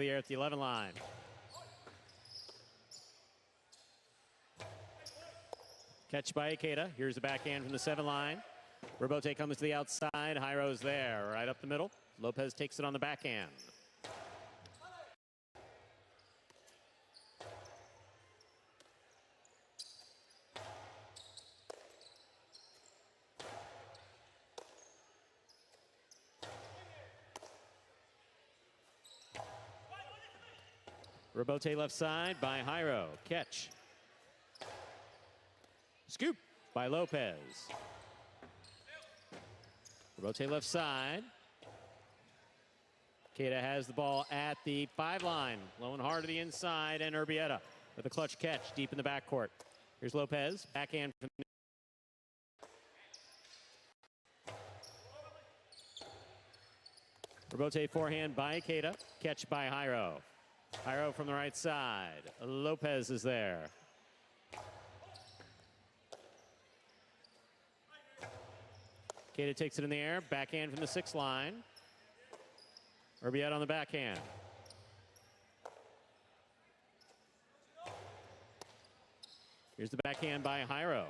the air at the 11 line. Catch by Ikeda. Here's the backhand from the 7 line. Robote comes to the outside. Jairo's there, right up the middle. Lopez takes it on the backhand. Robote left side by Jairo. Catch. Scoop by Lopez. Robote left side. Ikeda has the ball at the 5 line. Low and hard to the inside, and Urbieta with a clutch catch deep in the backcourt. Here's Lopez. Backhand from Robote forehand by Ikeda. Catch by Jairo. Jairo from the right side. Lopez is there. Ikeda takes it in the air. Backhand from the 6 line. Urbieta on the backhand. Here's the backhand by Jairo.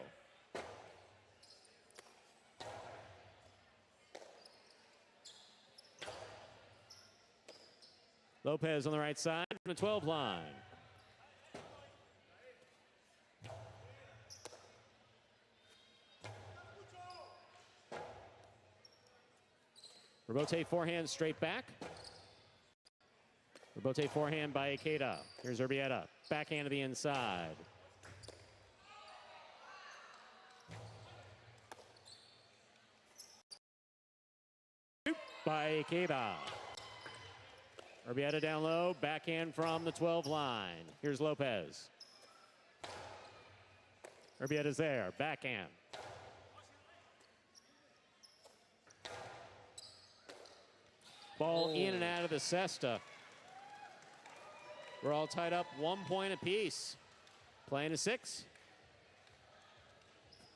Lopez on the right side from the 12 line. Robote forehand straight back. Robote forehand by Ikeda. Here's Urbieta. Backhand to the inside. By Ikeda. Urbieta down low. Backhand from the 12 line. Here's Lopez. Urbieta's there. Backhand. Ball in and out of the cesta. We're all tied up 1 point apiece. Playing a 6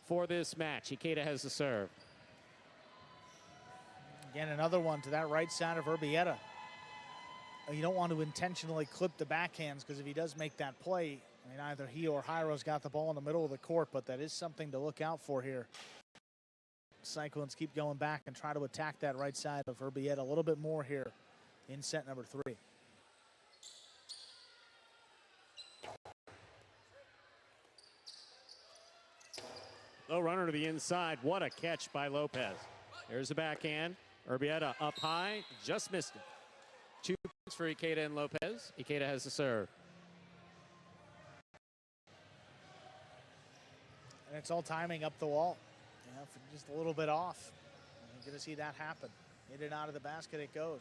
for this match. Ikeda has the serve. Again, another one to that right side of Urbieta. You don't want to intentionally clip the backhands because if he does make that play, I mean, either he or Jairo's got the ball in the middle of the court, but that is something to look out for here. Cyclones keep going back and try to attack that right side of Urbieta a little bit more here in set number 3. Low runner to the inside. What a catch by Lopez. There's the backhand. Urbieta up high. Just missed it. 2 points for Ikeda and Lopez. Ikeda has the serve. And it's all timing up the wall. Just a little bit off. You're going to see that happen. In and out of the basket it goes.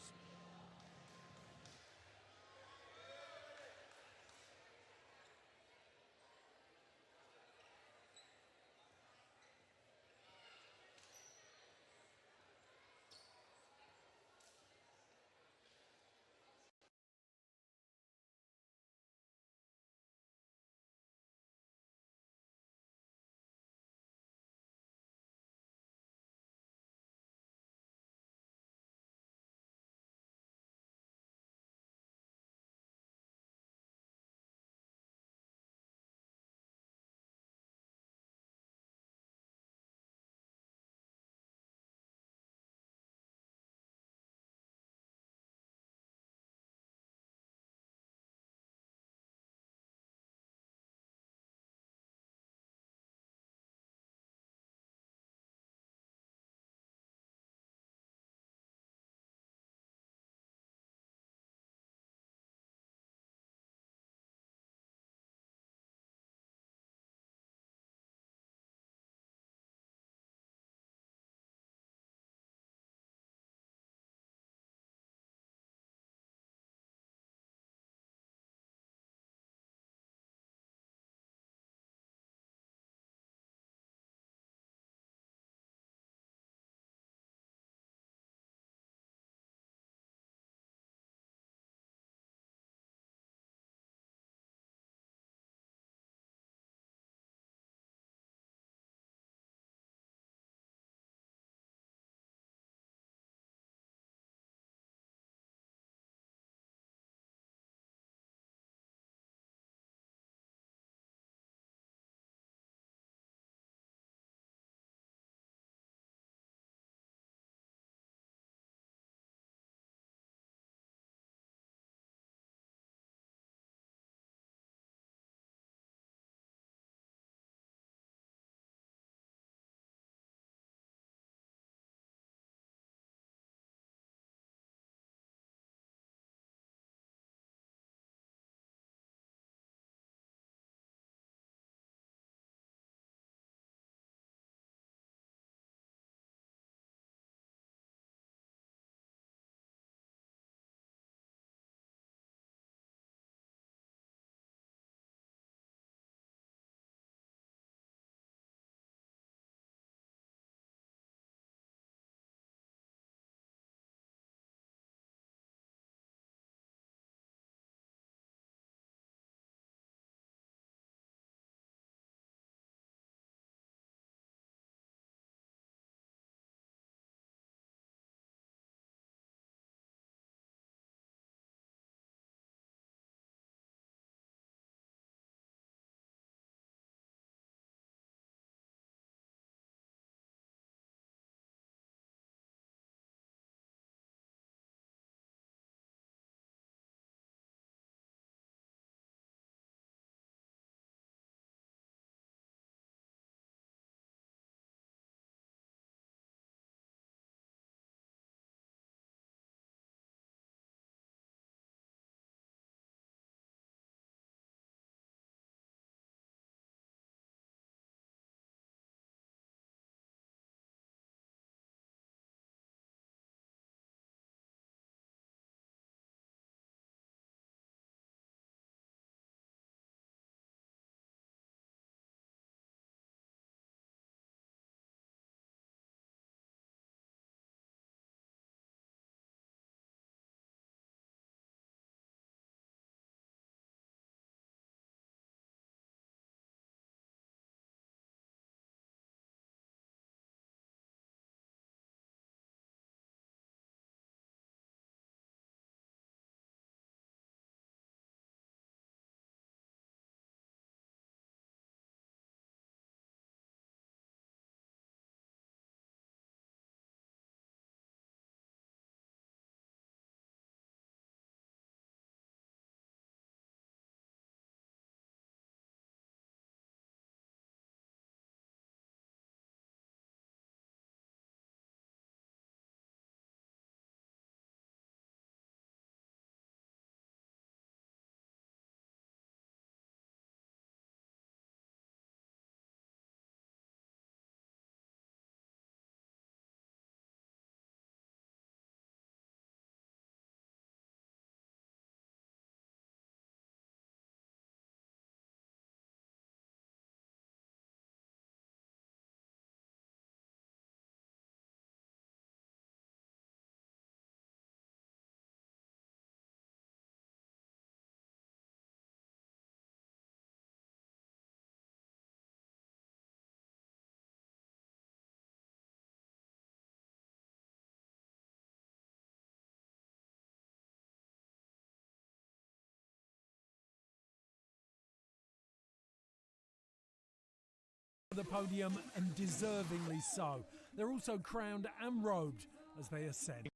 the podium, and deservingly so. They're also crowned and robed as they ascend.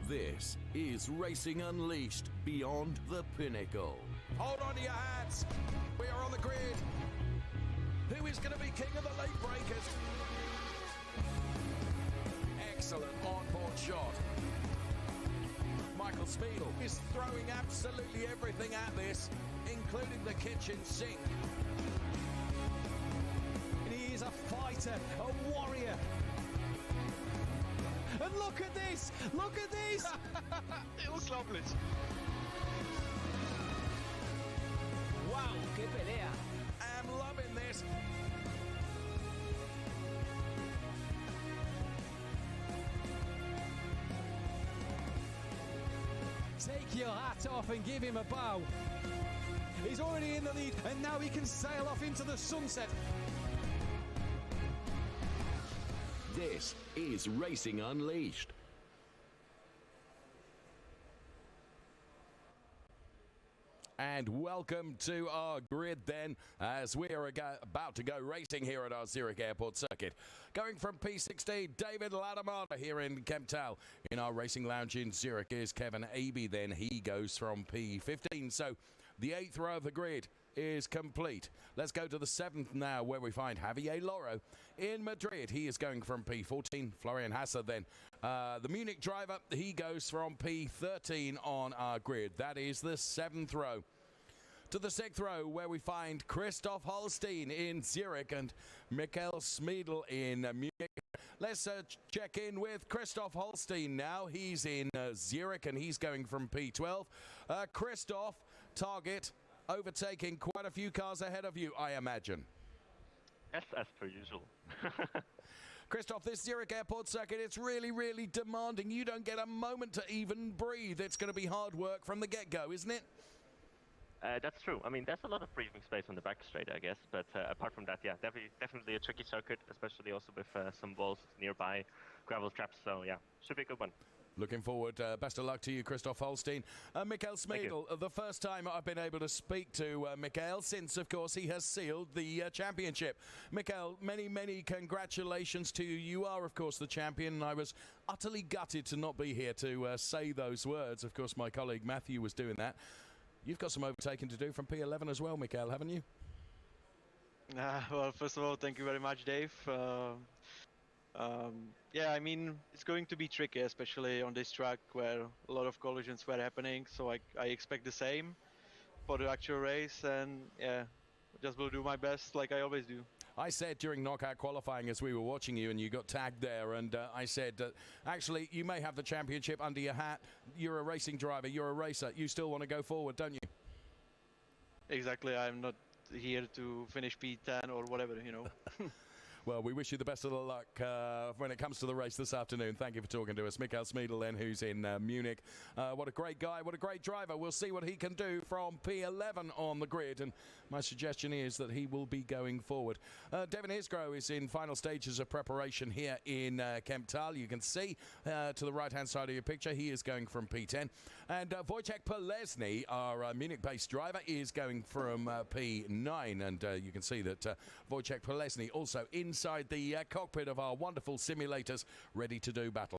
This is Racing Unleashed Beyond the Pinnacle. Hold on to your hats. We are on the grid. Who is going to be king of the late breakers? Excellent on-board shot. Michael Spiegel is throwing absolutely everything at this, including the kitchen sink. And he is a fighter, a warrior. And look at this! Look at this! It looks lovely. Wow, qué pelea! I'm loving this. Take your hat off and give him a bow. He's already in the lead, and now he can sail off into the sunset. This is Racing Unleashed. And welcome to our grid then, as we are about to go racing here at our Zurich Airport circuit. Going from P16, David Latimer here in Kemptal. In our racing lounge in Zurich is Kevin Abey, then he goes from P15. So the 8th row of the grid is complete. Let's go to the 7th now, where we find Javier Loro in Madrid. He is going from P14. Florian Hasser then. The Munich driver, he goes from P13 on our grid. That is the 7th row. To the 6th row, where we find Christoph Holstein in Zurich and Michael Schmiedl in Munich. Let's check in with Christoph Holstein now. He's in Zurich and he's going from P12. Christoph, target overtaking quite a few cars ahead of you, I imagine. Yes, as per usual. Christoph, this Zurich Airport circuit, it's really, really demanding. You don't get a moment to even breathe. It's going to be hard work from the get-go, isn't it? That's true. I mean, there's a lot of breathing space on the back straight, I guess. But apart from that, yeah, definitely a tricky circuit, especially also with some walls nearby, gravel traps. So, yeah, should be a good one. Looking forward. Best of luck to you, Christoph Holstein. Michael Schmiedl, the first time I've been able to speak to Michael since, of course, he has sealed the championship. Michael, many, many congratulations to you. You are, of course, the champion, and I was utterly gutted to not be here to say those words. Of course, my colleague Matthew was doing that. You've got some overtaking to do from P11 as well, Mikael, haven't you? Well, first of all, thank you very much, Dave. Yeah, I mean, it's going to be tricky, especially on this track where a lot of collisions were happening. So I expect the same for the actual race, and yeah, just will do my best like I always do. I said during knockout qualifying as we were watching you and you got tagged there, and I said, actually, you may have the championship under your hat. You're a racing driver. You're a racer. You still want to go forward, don't you? Exactly. I'm not here to finish P10 or whatever, you know. Well, we wish you the best of luck when it comes to the race this afternoon. Thank you for talking to us. Mikael Smeedel then, who's in Munich. What a great guy, what a great driver. We'll see what he can do from P11 on the grid, and my suggestion is that he will be going forward. Devin Isgro is in final stages of preparation here in Kemptal. You can see to the right-hand side of your picture, he is going from P10. And Wojciech Polesny, our Munich-based driver, is going from P9. And you can see that Wojciech Polesny also inside the cockpit of our wonderful simulators, ready to do battle.